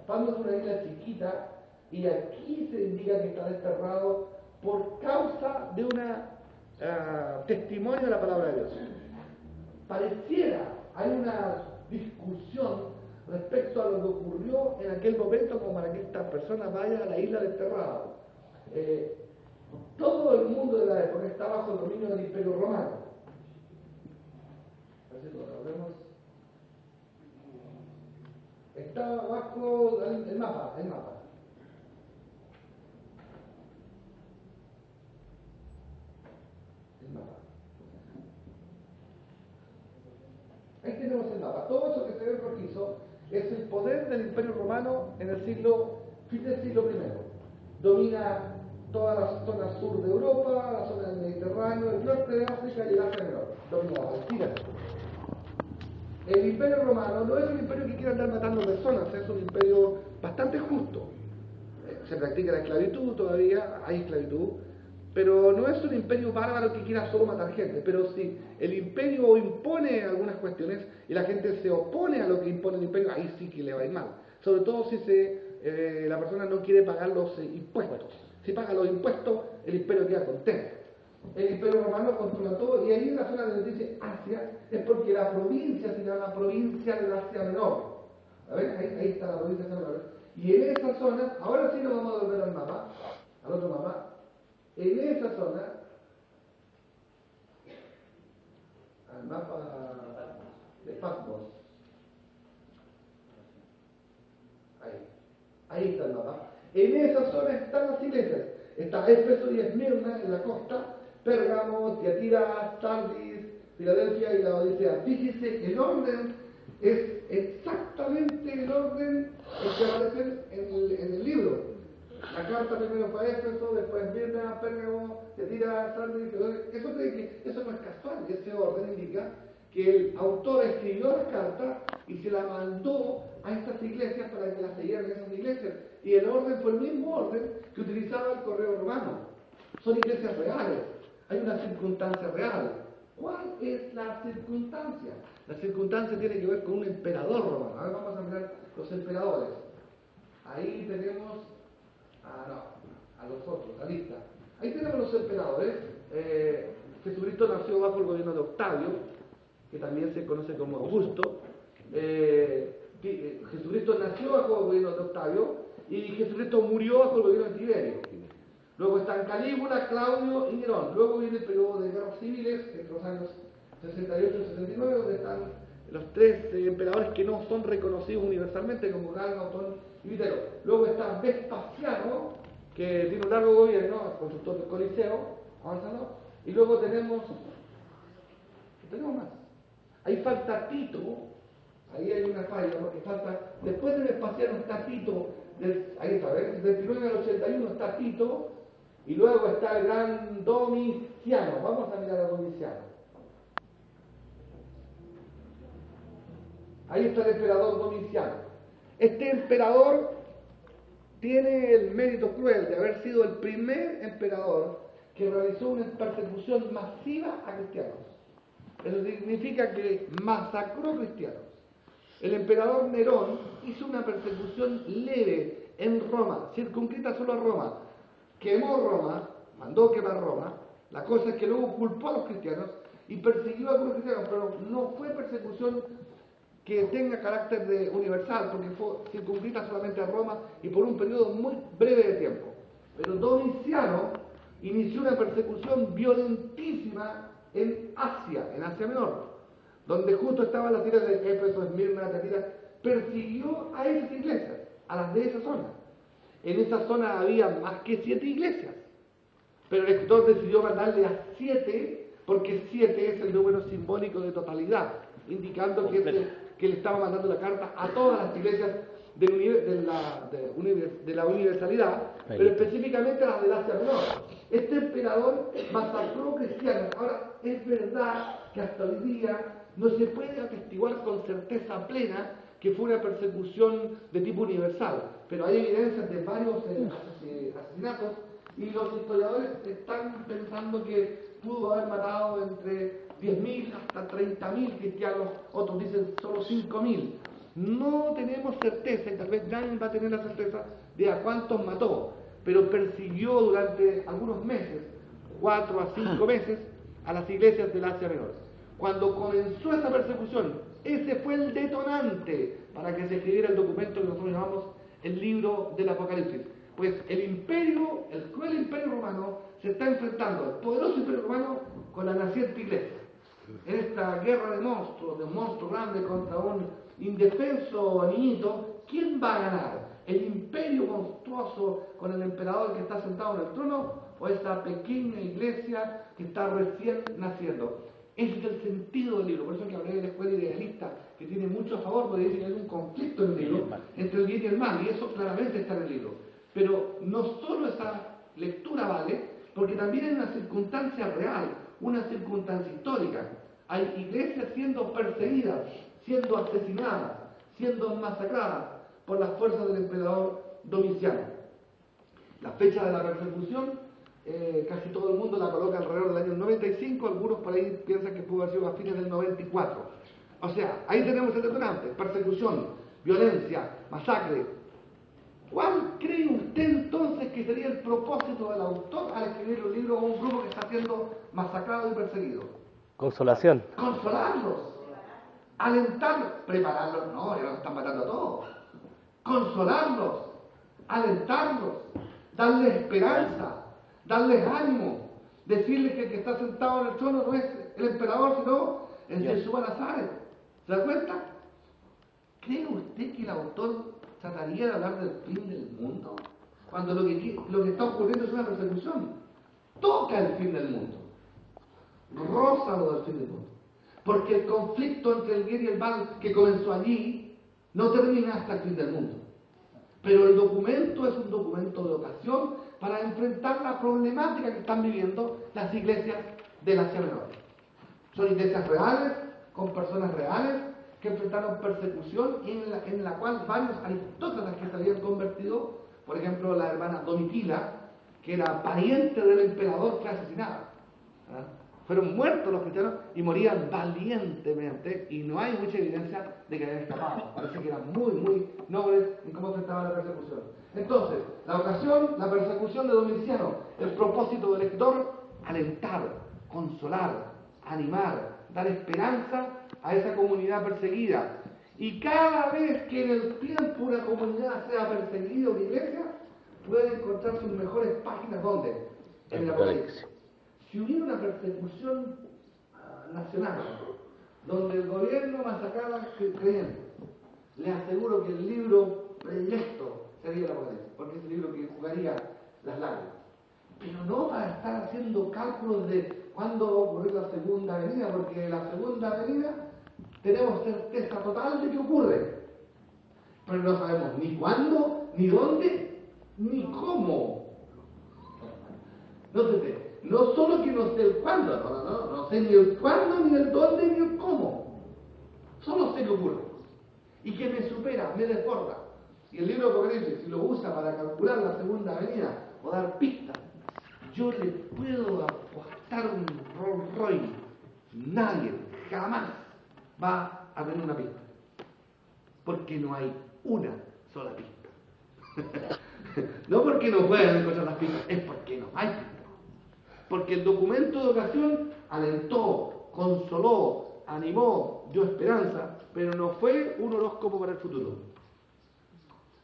Patmos es una isla chiquita y aquí se indica que está desterrado por causa de un testimonio de la palabra de Dios. Pareciera, hay una discusión respecto a lo que ocurrió en aquel momento como para que esta persona vaya a la isla desterrada. Todo el mundo de la época está bajo el dominio del Imperio Romano. Así lo vemos. Está bajo el mapa. todo eso que se ve en rojizo es el poder del Imperio Romano en el fin del siglo I. Domina toda la zona sur de Europa, la zona del Mediterráneo, el norte de África y el Asia Menor. Domina Palestina. El Imperio Romano no es un imperio que quiera andar matando personas, es un imperio bastante justo. Se practica la esclavitud todavía, hay esclavitud, pero no es un imperio bárbaro que quiera solo matar gente. Pero si el imperio impone algunas cuestiones y la gente se opone a lo que impone el imperio, ahí sí que le va a ir mal. Sobre todo si la persona no quiere pagar los impuestos. Si paga los impuestos, el imperio queda contento. El Imperio Romano controla todo, y ahí en la zona donde dice Asia es porque la provincia se llama provincia del Asia Menor. A ver, ahí está la provincia del Asia Menor. Y en esa zona, ahora sí nos vamos a volver al mapa, al otro mapa. En esa zona, al mapa de Patmos, ahí está el mapa. En esa zona están las iglesias. Está Éfeso y Esmirna en la costa, Pérgamo, Tiatira, Sardis, Filadelfia y la Odisea. Fíjese, el orden es exactamente el orden que aparece en el libro. La carta primero fue a Éfeso, después Esmirna, Pérgamo, Tiatira, Sardis, eso no es casual. Ese orden indica que el autor escribió la carta y se la mandó a estas iglesias para que las leyeran en esas iglesias. Y el orden fue el mismo orden que utilizaba el correo romano. Son iglesias reales, hay una circunstancia real. ¿Cuál es la circunstancia? La circunstancia tiene que ver con un emperador romano. Ahora vamos a mirar los emperadores. Ahí tenemos a los otros, la lista. Ahí tenemos los emperadores. Jesucristo nació bajo el gobierno de Octavio, que también se conoce como Augusto. Jesucristo nació bajo el gobierno de Octavio y Jesucristo murió bajo el gobierno de Tiberio. Luego están Calígula, Claudio y Nerón. Luego viene el periodo de guerras civiles entre los años 68 y 69, donde están los tres emperadores que no son reconocidos universalmente como Galba, Otón y Vitero. Luego está Vespasiano, que tiene un largo gobierno, constructor del Coliseo, avanzando. Y luego tenemos más. Ahí falta Tito. Ahí hay una falla, porque falta, después de Vespasiano está Tito, ahí está, ¿ves? Del 29 al 81 está Tito, y luego está el gran Domiciano. Vamos a mirar a Domiciano. Ahí está el emperador Domiciano. Este emperador tiene el mérito cruel de haber sido el primer emperador que realizó una persecución masiva a cristianos. Eso significa que masacró cristianos. El emperador Nerón hizo una persecución leve en Roma, circunscrita solo a Roma. Quemó Roma, mandó quemar Roma. La cosa es que luego culpó a los cristianos y persiguió a algunos cristianos, pero no fue persecución que tenga carácter universal, porque fue circunscrita solamente a Roma y por un periodo muy breve de tiempo. Pero Domiciano inició una persecución violentísima en Asia Menor, donde justo estaban las ciudades de Éfeso, Esmirna, Tiatira. Persiguió a esas iglesias, a las de esa zona. En esa zona había más que 7 iglesias, pero el escritor decidió mandarle a 7 porque 7 es el número simbólico de totalidad, indicando que le estaba mandando la carta a todas las iglesias de la universalidad, pero específicamente a las del Asia Menor. Este emperador masacró cristianos. Ahora, es verdad que hasta hoy día no se puede atestiguar con certeza plena que fue una persecución de tipo universal, pero hay evidencias de varios asesinatos, y los historiadores están pensando que pudo haber matado entre 10.000 hasta 30.000 cristianos, otros dicen solo 5.000. No tenemos certeza, y tal vez nadie va a tener la certeza de a cuántos mató, pero persiguió durante algunos meses, 4 a 5 meses, a las iglesias del Asia Menor. Cuando comenzó esa persecución, ese fue el detonante para que se escribiera el documento que nosotros llamamos el libro del Apocalipsis. Pues el cruel imperio romano se está enfrentando, el poderoso imperio romano, con la naciente iglesia. En esta guerra de un monstruo grande contra un indefenso niñito, ¿quién va a ganar? ¿El imperio monstruoso con el emperador que está sentado en el trono, o esta pequeña iglesia que está recién naciendo? Ese es el sentido del libro. Por eso que hablé de la escuela idealista, que tiene mucho a favor, porque dice que hay un conflicto en el libro entre el bien y el mal, y eso claramente está en el libro. Pero no solo esa lectura vale, porque también hay una circunstancia real, una circunstancia histórica. Hay iglesias siendo perseguidas, siendo asesinadas, siendo masacradas por las fuerzas del emperador Domiciano. La fecha de la persecución, casi todo el mundo la coloca alrededor del año 95, algunos por ahí piensan que pudo haber sido a fines del 94. O sea, ahí tenemos el detonante: persecución, violencia, masacre. ¿Cuál cree usted entonces que sería el propósito del autor al escribir un libro o un grupo que está siendo masacrado y perseguido?
Consolación.
Consolarlos, alentarlos, prepararlos, no, ya los están matando a todos. Consolarlos, alentarlos, darles esperanza, darles ánimo, decirles que el que está sentado en el trono no es el emperador, sino el Yeshua Nazaret. ¿Se da cuenta? ¿Cree usted que el autor trataría de hablar del fin del mundo? Cuando lo que está ocurriendo es una persecución. Toca el fin del mundo. Roza lo del fin del mundo. Porque el conflicto entre el bien y el mal que comenzó allí no termina hasta el fin del mundo. Pero el documento es un documento de ocasión para enfrentar la problemática que están viviendo las iglesias del Asia Menor. Son iglesias reales, con personas reales, que enfrentaron persecución y en la cual varios aristócratas que se habían convertido, por ejemplo la hermana Domitila, que era pariente del emperador, fue asesinada. Fueron muertos los cristianos y morían valientemente, y no hay mucha evidencia de que hayan escapado. Parece que eran muy nobles en cómo enfrentaban la persecución. Entonces, la ocasión, la persecución de Domiciano, el propósito del lector: alentar, consolar, animar, dar esperanza a esa comunidad perseguida. Y cada vez que en el tiempo una comunidad sea perseguida, una iglesia, puede encontrar sus mejores páginas, ¿dónde? En el Apocalipsis. Si hubiera una persecución nacional, donde el gobierno masacraba a creyentes, les aseguro que el libro predilecto sería el Apocalipsis, porque es el libro que jugaría las lágrimas. Pero no para estar haciendo cálculos de cuándo va a ocurrir la segunda venida, porque la segunda venida tenemos certeza total de que ocurre, pero no sabemos ni cuándo, ni dónde, ni cómo. No solo que no sé el cuándo, no sé ni el cuándo, ni el dónde, ni el cómo. Solo sé que ocurre. Y que me supera, me desborda. Y el libro de Apocalipsis, si lo usa para calcular la segunda venida o dar pistas, yo le puedo apostar un Rolls Royce. Nadie jamás va a tener una pista. Porque no hay una sola pista. No porque no puedan encontrar las pistas, es porque no hay pistas. Porque el documento de ocasión alentó, consoló, animó, dio esperanza, pero no fue un horóscopo para el futuro.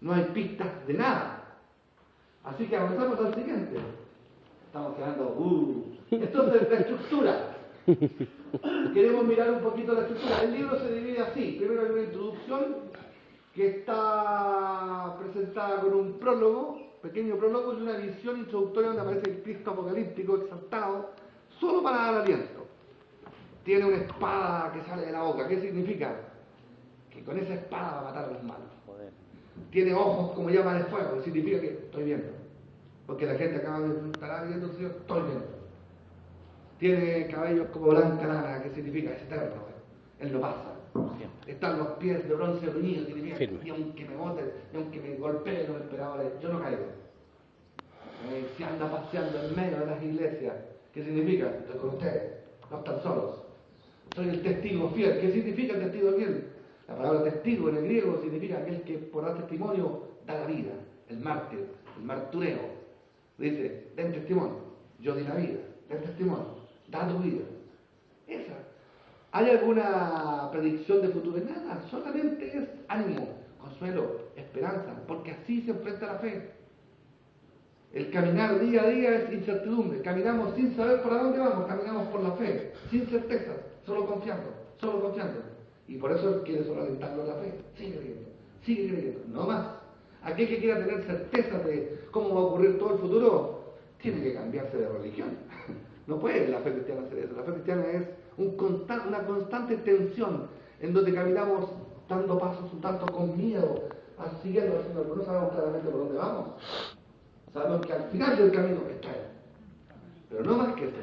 No hay pistas de nada. Así que avanzamos al siguiente. Estamos quedando... Entonces, la estructura. Queremos mirar un poquito la estructura. El libro se divide así. Primero hay una introducción que está presentada con un prólogo, pequeño prólogo, y una visión introductoria donde aparece el Cristo apocalíptico exaltado, solo para dar aliento. Tiene una espada que sale de la boca. ¿Qué significa? Que con esa espada va a matar a los malos. Tiene ojos como llama de fuego, que significa que estoy viendo. Porque la gente acaba de estar viendo, estoy viendo. Tiene cabellos como blanca lana, que significa es eterno. Él no pasa. Están los pies de bronce bruñidos, significa que y aunque me boten, y aunque me golpeen los emperadores, yo no caigo. Se anda paseando en medio de las iglesias. ¿Qué significa? Estoy con ustedes, no están solos. Soy el testigo fiel. ¿Qué significa el testigo fiel? La palabra testigo en el griego significa aquel que por dar testimonio da la vida, el mártir, el martureo. Dice, den testimonio, yo di la vida, den testimonio, da tu vida. Esa. ¿Hay alguna predicción de futuro? Nada, solamente es ánimo, consuelo, esperanza, porque así se enfrenta la fe. El caminar día a día es incertidumbre. Caminamos sin saber por dónde vamos, caminamos por la fe, sin certezas, solo confiando, solo confiando. Y por eso él quiere solo alentarlo a la fe. Sigue creyendo, no más. Aquel que quiera tener certeza de cómo va a ocurrir todo el futuro, tiene que cambiarse de religión. No puede la fe cristiana hacer eso. La fe cristiana es una constante tensión en donde caminamos dando pasos un tanto con miedo, siguiendo al Señor, pero no sabemos claramente por dónde vamos. Sabemos que al final del camino está Él. Pero no más que eso.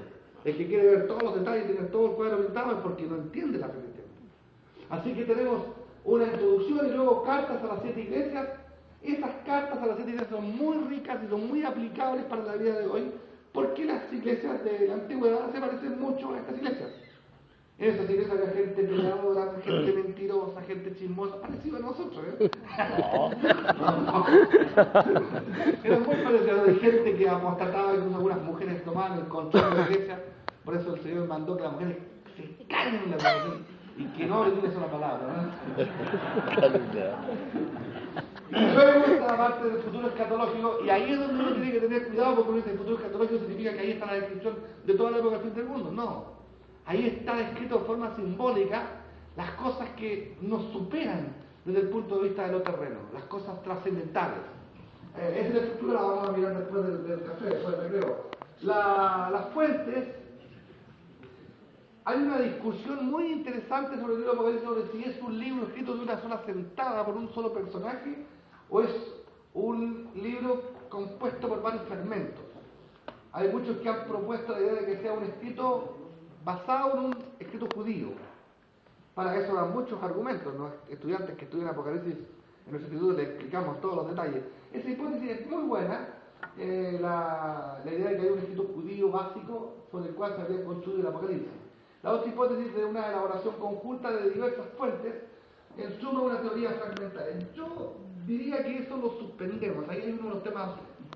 El que quiere ver todos los detalles y tener todo el cuadro pintado es porque no entiende la fe cristiana. Así que tenemos una introducción y luego cartas a las 7 iglesias. Esas cartas a las 7 iglesias son muy ricas y son muy aplicables para la vida de hoy, porque las iglesias de la antigüedad se parecen mucho a estas iglesias. En esas iglesias había gente peleadora, gente mentirosa, gente chismosa, parecido a nosotros, ¿eh? No. Era muy parecido, de gente que apostataba, incluso algunas mujeres tomaban el control de la iglesia. Por eso el Señor mandó que las mujeres se callen en la iglesia y que no hablen una sola palabra, ¿no? Y luego está la parte del futuro escatológico, y ahí es donde uno tiene que tener cuidado, porque uno dice el futuro escatológico significa que ahí está la descripción de toda la época del fin del mundo. No. Ahí está escrito de forma simbólica las cosas que nos superan desde el punto de vista de lo terreno, las cosas trascendentales. Esa estructura la vamos a mirar después del café, después del recreo. Las fuentes, hay una discusión muy interesante sobre el libro de Apocalipsis, sobre si es un libro escrito de una sola sentada por un solo personaje o es un libro compuesto por varios fragmentos. Hay muchos que han propuesto la idea de que sea un escrito basado en un escrito judío. Para eso dan muchos argumentos. Los estudiantes que estudian Apocalipsis en nuestro instituto les explicamos todos los detalles. Esa hipótesis es muy buena. La idea de que hay un escrito judío básico sobre el cual se había construido el Apocalipsis. La otra hipótesis de una elaboración conjunta de diversas fuentes, en suma una teoría fragmentaria. Yo diría que eso lo suspendemos. Ahí hay uno de los temas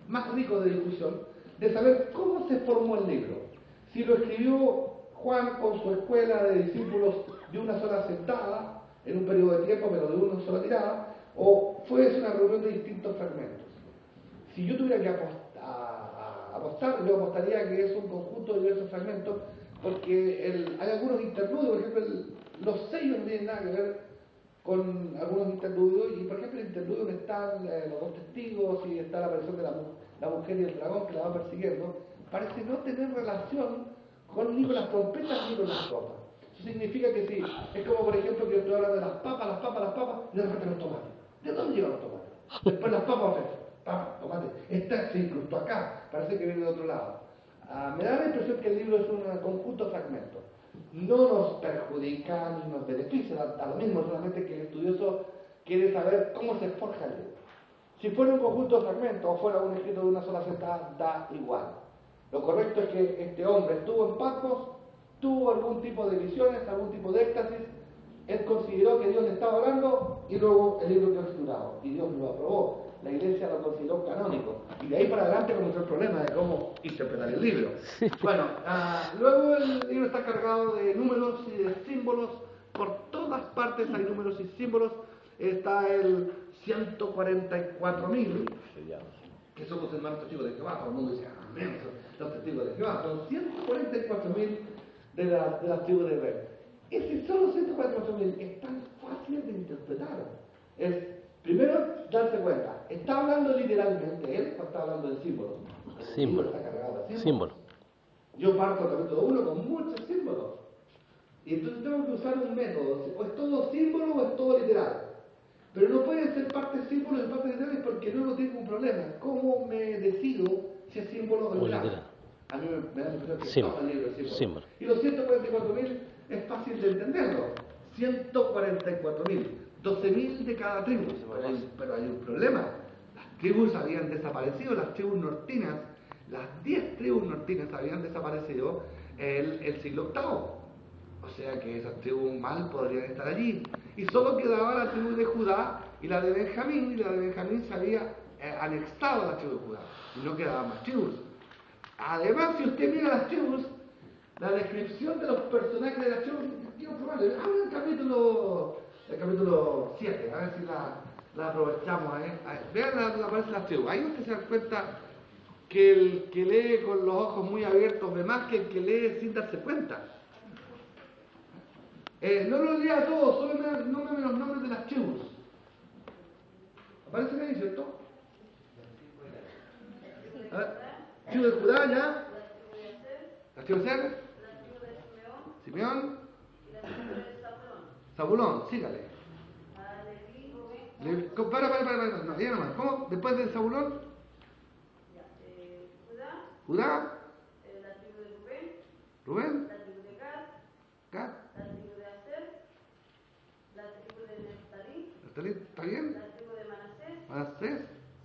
más ricos de discusión, de saber cómo se formó el libro. Si lo escribió Juan con su escuela de discípulos de una sola sentada, en un periodo de tiempo, pero de una sola tirada, o fue una reunión de distintos fragmentos. Si yo tuviera que apostar, yo apostaría que es un conjunto de diversos fragmentos, porque hay algunos interludios, por ejemplo, los sellos no tienen nada que ver con algunos interludios, y por ejemplo el interludio donde están los dos testigos y está la aparición de la mujer y el dragón que la va persiguiendo, parece no tener relación con ni con las trompetas ni con las copas. Eso significa que sí, es como por ejemplo que yo estoy hablando de las papas, y de repente los tomates. ¿De dónde llegan los tomates? Después las papas, tomates. Esta se incrustó acá, parece que viene de otro lado. Me da la impresión que el libro es un conjunto de fragmentos. No nos perjudica ni nos beneficia, a lo mismo, solamente que el estudioso quiere saber cómo se forja el libro. Si fuera un conjunto de fragmentos o fuera un escrito de una sola sentada, da igual. Lo correcto es que este hombre estuvo en Patmos, tuvo algún tipo de visiones, algún tipo de éxtasis, él consideró que Dios le estaba hablando y luego el libro quedó escriturado y Dios lo aprobó. La iglesia lo consideró canónico y de ahí para adelante comenzó el problema de cómo interpretar el libro. Bueno, luego el libro está cargado de números y de símbolos, por todas partes hay números y símbolos. Está el 144.000, que son los hermanos testigos de Jehová. Todo el mundo dice, amén, son los testigos de Jehová. Son 144.000 de las tribus de Israel. Ese solo 144.000 es tan fácil de interpretar. Primero, darse cuenta, ¿está hablando literalmente él o está hablando del símbolo?
Símbolo.
Está cargado de
Símbolo.
Yo parto del capítulo 1 con muchos símbolos. Y entonces tengo que usar un método. O es todo símbolo o es todo literal. Pero no pueden ser parte símbolo y parte literal porque luego tengo un problema. ¿Cómo me decido si es símbolo o literal? A mí me da la impresión que
símbolo.
todo el libro es símbolo.
Símbolo.
Y los 144.000 es fácil de entenderlo. 144.000. 12.000 de cada tribu. Pero hay un problema. Las tribus habían desaparecido, las tribus nortinas, las 10 tribus nortinas habían desaparecido el siglo VIII. O sea que esas tribus mal podrían estar allí. Y solo quedaba la tribu de Judá y la de Benjamín, y la de Benjamín se había anexado a la tribu de Judá. Y no quedaban más tribus. Además, si usted mira las tribus, la descripción de los personajes de las tribus, quiero probarle. Habla el capítulo 7, a ver si la aprovechamos. Vean la parte de las tribus. Ahí usted se da cuenta que el que lee con los ojos muy abiertos ve más que el que lee sin darse cuenta. No lo lea todo, solo nómbrame los nombres de las tribus. ¿Aparecen ahí, cierto? A ver, tribu de Judá, ¿ya? ¿La tribu de Ser? Simeón.
Y la tribu de Zabulón.
Zabulón, sígale.
A Leví, Rubén.
Para. No, ya nomás. ¿Cómo? Después de Zabulón.
Ya, Judá.
Judá.
La tribu de Rubén.
Rubén.
La tribu de Gad.
Gad.
La tribu de Aser. La tribu de Neftalí.
¿Neftalí? ¿Está bien?
La tribu de Manasés.
Manasés.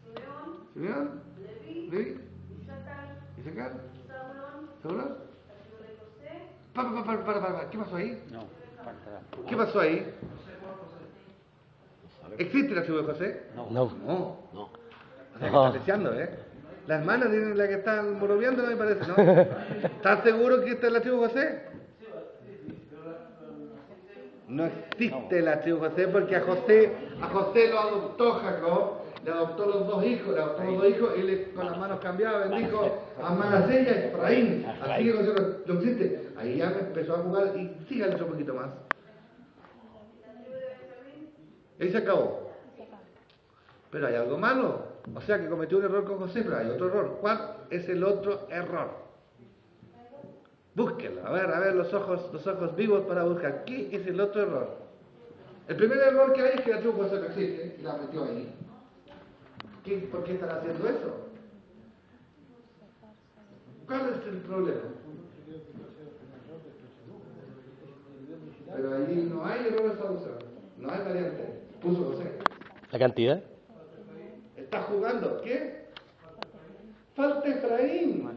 Simeón.
Simeón.
Leví. Isaacar.
Zabulón.
La tribu de José.
Para. ¿Qué pasó ahí?
No, falta.
¿Qué pasó ahí? ¿Existe la tribu de José?
No.
No.
No.
O sea, que está deseando, ¿eh? La hermana tiene la que está morobeando, no me parece, ¿no? ¿Estás seguro que esta es la tribu de José? No existe la tribu de José porque a José lo adoptó Jacob, le adoptó los dos hijos, y con las manos cambiadas bendijo a Manasés y a Efraín. Así que José no existe. Ahí ya me empezó a jugar y sígale un poquito más. Ahí se acabó. Pero hay algo malo. O sea que cometió un error con José, pero hay otro error. ¿Cuál es el otro error? Búsquenlo. A ver, los ojos vivos para buscar. ¿Qué es el otro error? El primer error que hay es que la tribu de José no existe y la metió ahí. ¿Por qué están haciendo eso? ¿Cuál es el problema? Pero ahí no hay error de solución. No hay variante. Puso José.
¿La cantidad?
Está jugando. ¿Qué? Falta Efraín.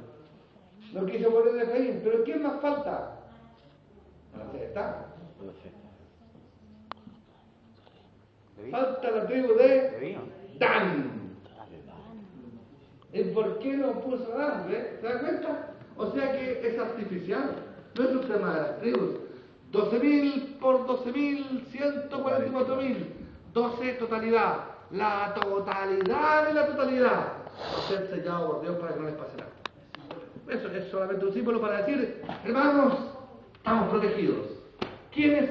No quiso poner Efraín. ¿Pero quién más falta? Manasés está. Falta la tribu de Dan. ¿Y por qué no puso Dan? ¿Se da cuenta? O sea que es artificial. No es un tema de las tribus. 12.000 por 12.000, 144.000. 12 totalidad. La totalidad de la totalidad. Va a ser sellado por Dios para que no les pase nada. Eso es solamente un símbolo para decir, hermanos, estamos protegidos. ¿Quiénes?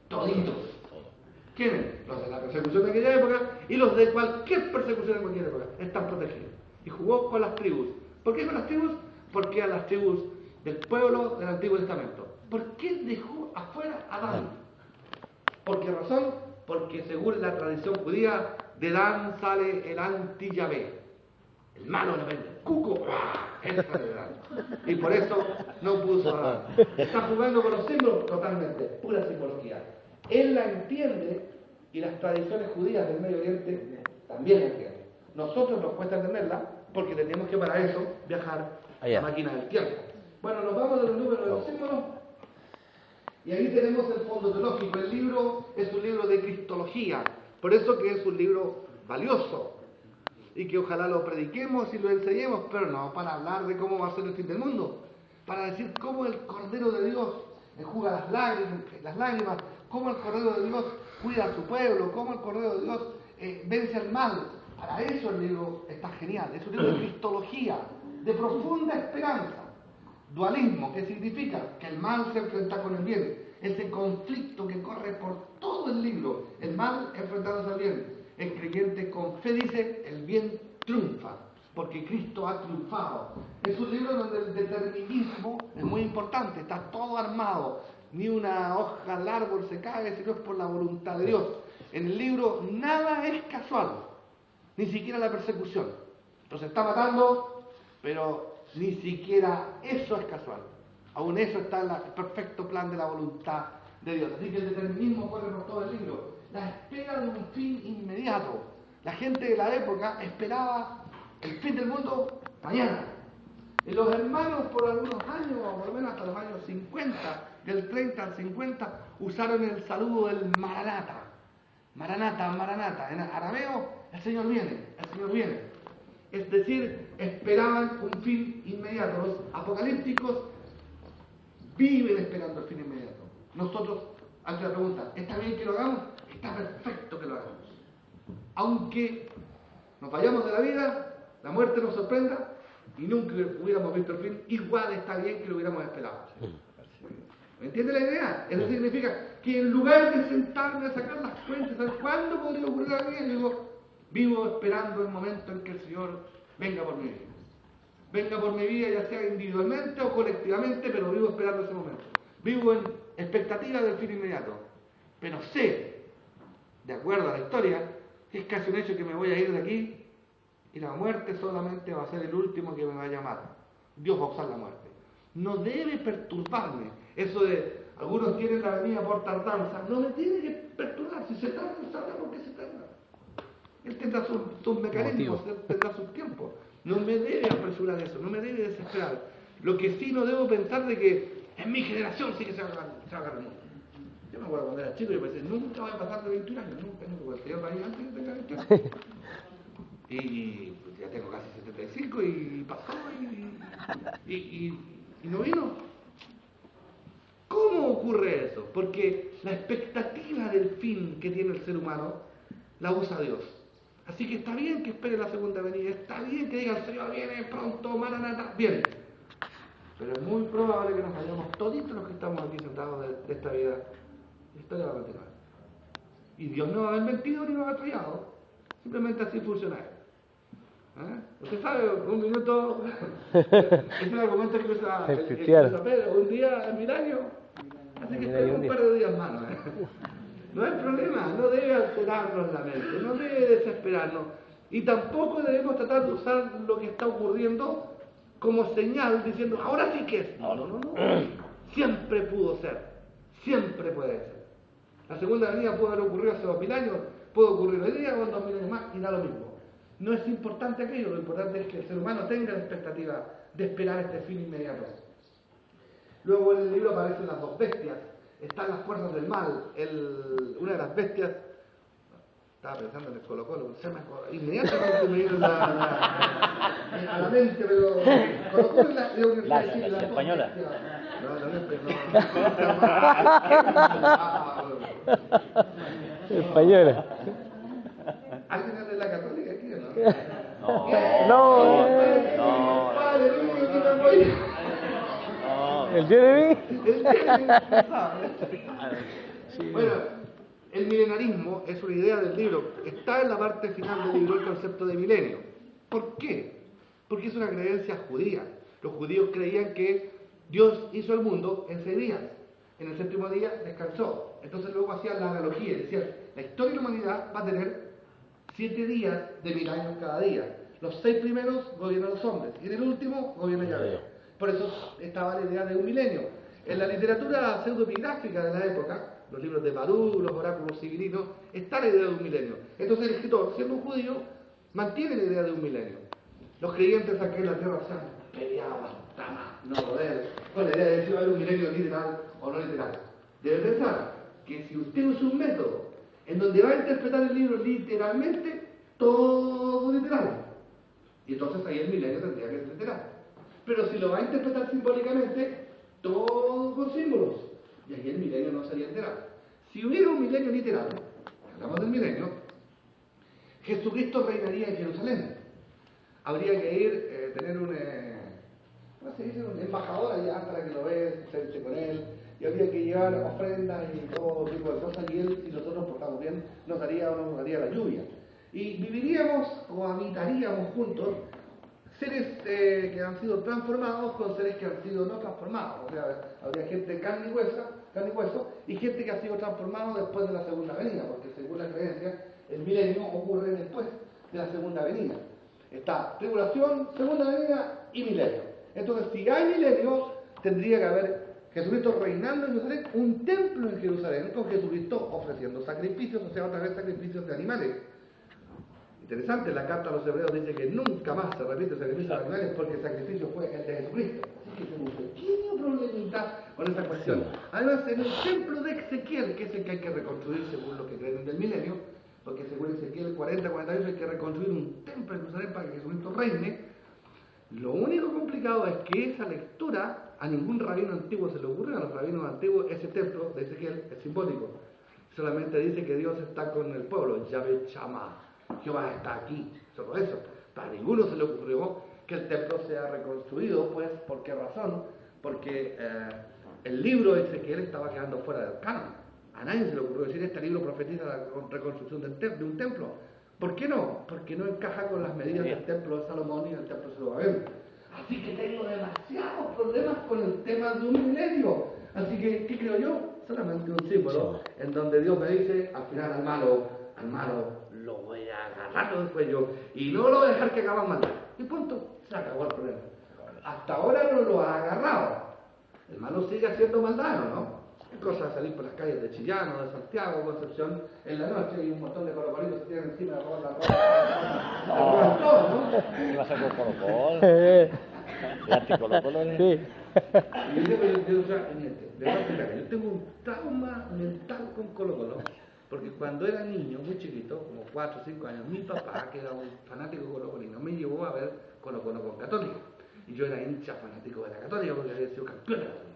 Toditos. ¿Quiénes? Los de la persecución de aquella época y los de cualquier persecución de cualquier época. Están protegidos. Y jugó con las tribus. ¿Por qué con las tribus? Porque a las tribus del pueblo del Antiguo Testamento. ¿Por qué dejó afuera a Dan? ¿Por qué razón? Porque según la tradición judía, de Dan sale el anti-Yahvé. El malo de la mente. Cuco. Él sale de Dan. Y por eso no puso a Dan. Está jugando con los símbolos totalmente. Pura simbología. Él la entiende y las tradiciones judías del Medio Oriente también la entienden. Nosotros nos cuesta entenderla porque tenemos que para eso viajar a máquina del tiempo. Bueno, nos vamos de los números de los símbolos y ahí tenemos el fondo teológico. El libro es un libro de cristología, por eso que es un libro valioso y que ojalá lo prediquemos y lo enseñemos, pero no para hablar de cómo va a ser el fin del mundo, para decir cómo el Cordero de Dios enjuga las lágrimas, cómo el Cordero de Dios cuida a su pueblo, cómo el Cordero de Dios vence al mal. Para eso el libro está genial. Es un libro de cristología, de profunda esperanza. Dualismo, que significa que el mal se enfrenta con el bien. Ese conflicto que corre por todo el libro, el mal enfrentándose al bien. El creyente con fe dice, el bien triunfa, porque Cristo ha triunfado. Es un libro donde el determinismo es muy importante, está todo armado. Ni una hoja al árbol se cae si no es por la voluntad de Dios. En el libro nada es casual. Ni siquiera la persecución. Los está matando, pero ni siquiera eso es casual. Aún eso está en el perfecto plan de la voluntad de Dios. Así que el determinismo corre por todo el libro. La espera de un fin inmediato. La gente de la época esperaba el fin del mundo mañana. Y los hermanos por algunos años, o por lo menos hasta los años 50, del 30 al 50, usaron el saludo del Maranata. Maranata, Maranata. En arameo, el Señor viene, el Señor viene. Es decir, esperaban un fin inmediato. Los apocalípticos viven esperando el fin inmediato. Nosotros, ante la pregunta, ¿está bien que lo hagamos? Está perfecto que lo hagamos. Aunque nos vayamos de la vida, la muerte nos sorprenda y nunca hubiéramos visto el fin, igual está bien que lo hubiéramos esperado. ¿Me entiende la idea? Eso significa que en lugar de sentarme a sacar las cuentas, ¿sabes cuándo podría ocurrir algo? Digo, vivo esperando el momento en que el Señor venga por mi vida. Venga por mi vida, ya sea individualmente o colectivamente, pero vivo esperando ese momento. Vivo en expectativa del fin inmediato. Pero sé, de acuerdo a la historia, que es casi un hecho que me voy a ir de aquí y la muerte solamente va a ser el último que me va a llamar. Dios va a usar la muerte. No debe perturbarme. Eso de, algunos tienen la venida por tardanza, no me tiene que perturbar. Si se tarda, sabrá por qué se tarda. Él tendrá sus mecanismos, él tendrá sus tiempos. No me debe apresurar eso, no me debe desesperar. Lo que sí no debo pensar de que en mi generación sí que se va a agarrar el mundo. Yo me acuerdo cuando era chico y pensé, nunca voy a pasar de 21 años, nunca, porque el Señor va a ir antes que tenga 21 años. Y pues, ya tengo casi 75 y pasó y no vino. ¿Cómo ocurre eso? Porque la expectativa del fin que tiene el ser humano la usa Dios. Así que está bien que espere la segunda venida, está bien que diga el Señor viene pronto, maranata, bien. Pero es muy probable que nos vayamos toditos los que estamos aquí sentados de esta vida. La historia va a continuar. Y Dios no va a haber mentido ni va a haber fallado. Simplemente así funciona. Usted sabe, un minuto, es un argumento que usa el Pedro, un día es 1000 años, así que espera un par de días más. No hay problema, no debe alterarnos la mente, no debe desesperarnos. Y tampoco debemos tratar de usar lo que está ocurriendo como señal diciendo, ahora sí que es. No. Siempre pudo ser, siempre puede ser. La segunda venida pudo haber ocurrido hace 2000 años, puede ocurrir hoy día o en 2000 años más y da lo mismo. No es importante aquello, lo importante es que el ser humano tenga la expectativa de esperar este fin inmediato. Luego en el libro aparecen las dos bestias, están las fuerzas del mal, una de las bestias, estaba pensando en el Colo-Colo, inmediatamente me vino a la mente, pero Colo-Colo es la
española.
Española.
¿Alguien es de la Católica aquí o no?
¿El Jeremy?
Bueno, el milenarismo es una idea del libro. Está en la parte final del libro el concepto de milenio. ¿Por qué? Porque es una creencia judía. Los judíos creían que Dios hizo el mundo en 6 días. En el 7º día descansó. Entonces luego hacían la analogía y decían, la historia de la humanidad va a tener 7 días de 1000 años cada día. Los 6 primeros gobiernan los hombres y en el último gobierna Yahvé. Por eso estaba la idea de un milenio. En la literatura pseudoepigráfica de la época, los libros de Barú, los oráculos sigrinos, está la idea de un milenio. Entonces el escritor, siendo un judío, mantiene la idea de un milenio. Los creyentes aquí en la tierra se han peleado hasta más no poder con la idea de si va a haber un milenio literal o no literal. Debe pensar que si usted usa un método en donde va a interpretar el libro literalmente, todo literal, y entonces ahí el milenio tendría que ser literal. Pero si lo va a interpretar simbólicamente, todo con símbolos, y ahí el milenio no sería literal. Si hubiera un milenio literal, hablamos del milenio, Jesucristo reinaría en Jerusalén. Habría que ir, tener un embajador allá para que lo vea, sentarse con él, y habría que llevar ofrendas y todo tipo de cosas, y él, si nosotros nos portamos bien, nos daría o no nos daría la lluvia. Y viviríamos o habitaríamos juntos seres que han sido transformados con seres que han sido no transformados. O sea, habría gente de carne y hueso, y gente que ha sido transformado después de la segunda venida, porque según la creencia, el milenio ocurre después de la segunda venida. Está tribulación, segunda venida y milenio. Entonces, si hay milenio, tendría que haber Jesucristo reinando en Jerusalén, un templo en Jerusalén, con Jesucristo ofreciendo sacrificios, o sea, otra vez sacrificios de animales. Interesante, la carta a los hebreos dice que nunca más se repite el sacrificio de animales porque el sacrificio fue el de Jesucristo. Así que tengo un pequeño problemita con esa cuestión. Además, en el templo de Ezequiel, que es el que hay que reconstruir según lo que creen del milenio, porque según Ezequiel 40-48 hay que reconstruir un templo en Jerusalén para que Jesucristo reine. Lo único complicado es que esa lectura a ningún rabino antiguo se le ocurrió. A los rabinos antiguos ese templo de Ezequiel es simbólico. Solamente dice que Dios está con el pueblo, Yahvé Shammah. Jehová está aquí, solo eso. Para ninguno se le ocurrió que el templo sea reconstruido, pues, ¿por qué razón? Porque el libro de Ezequiel estaba quedando fuera del canon. A nadie se le ocurrió decir, este libro profetiza la reconstrucción de un templo. ¿Por qué no? Porque no encaja con las medidas del templo de Salomón y del templo de Zorobabel. Así que tengo demasiados problemas con el tema de un milenio. Así que, ¿qué creo yo? Solamente un símbolo en donde Dios me dice, al final al malo lo voy a agarrar del cuello y no lo voy a dejar que haga maldad. Y punto, se acabó el problema. Hasta ahora no lo ha agarrado. El malo sigue haciendo maldad, ¿no? Es cosa de salir por las calles de Chillán o de Santiago, Concepción, en la noche y un montón de colocolitos se tiran encima de la ropa, todo, ¿no?
¿Qué vas a hacer con Colo-Colo? ¿El anti-Colo-Colo?
Sí. Y yo tengo un trauma mental con Colo-Colo, porque cuando era niño, muy chiquito, como 4 o 5 años, mi papá, que era un fanático colocolino, me llevó a ver Colo-Colo con Católica. Y yo era hincha fanático de la Católica porque había sido campeón de la Católica.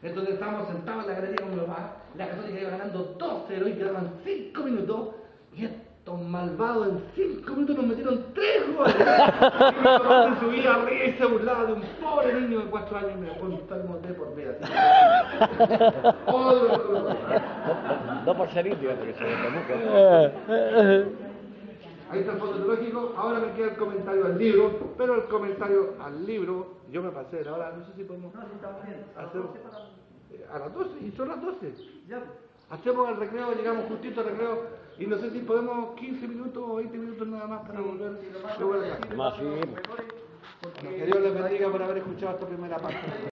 Entonces estábamos sentados en la galería con mi papá, la Católica iba ganando 2-0 y quedaban 5 minutos, y estos malvados en 5 minutos nos metieron 3 goles. Y mi papá se subía arriba y se burlaba de un pobre niño de 4 años y me dejó enfermo de por vida.
No por ser indio, porque se ve mucho.
Ahí está el fondo teológico, ahora me queda el comentario al libro, pero el comentario al libro, yo me pasé, ahora no sé si podemos hacer a las 12, y son las 12. Hacemos el recreo, llegamos justito al recreo, y no sé si podemos 15 minutos o 20 minutos nada más para volver.
Más sí.
Que Dios les bendiga por haber escuchado esta primera parte.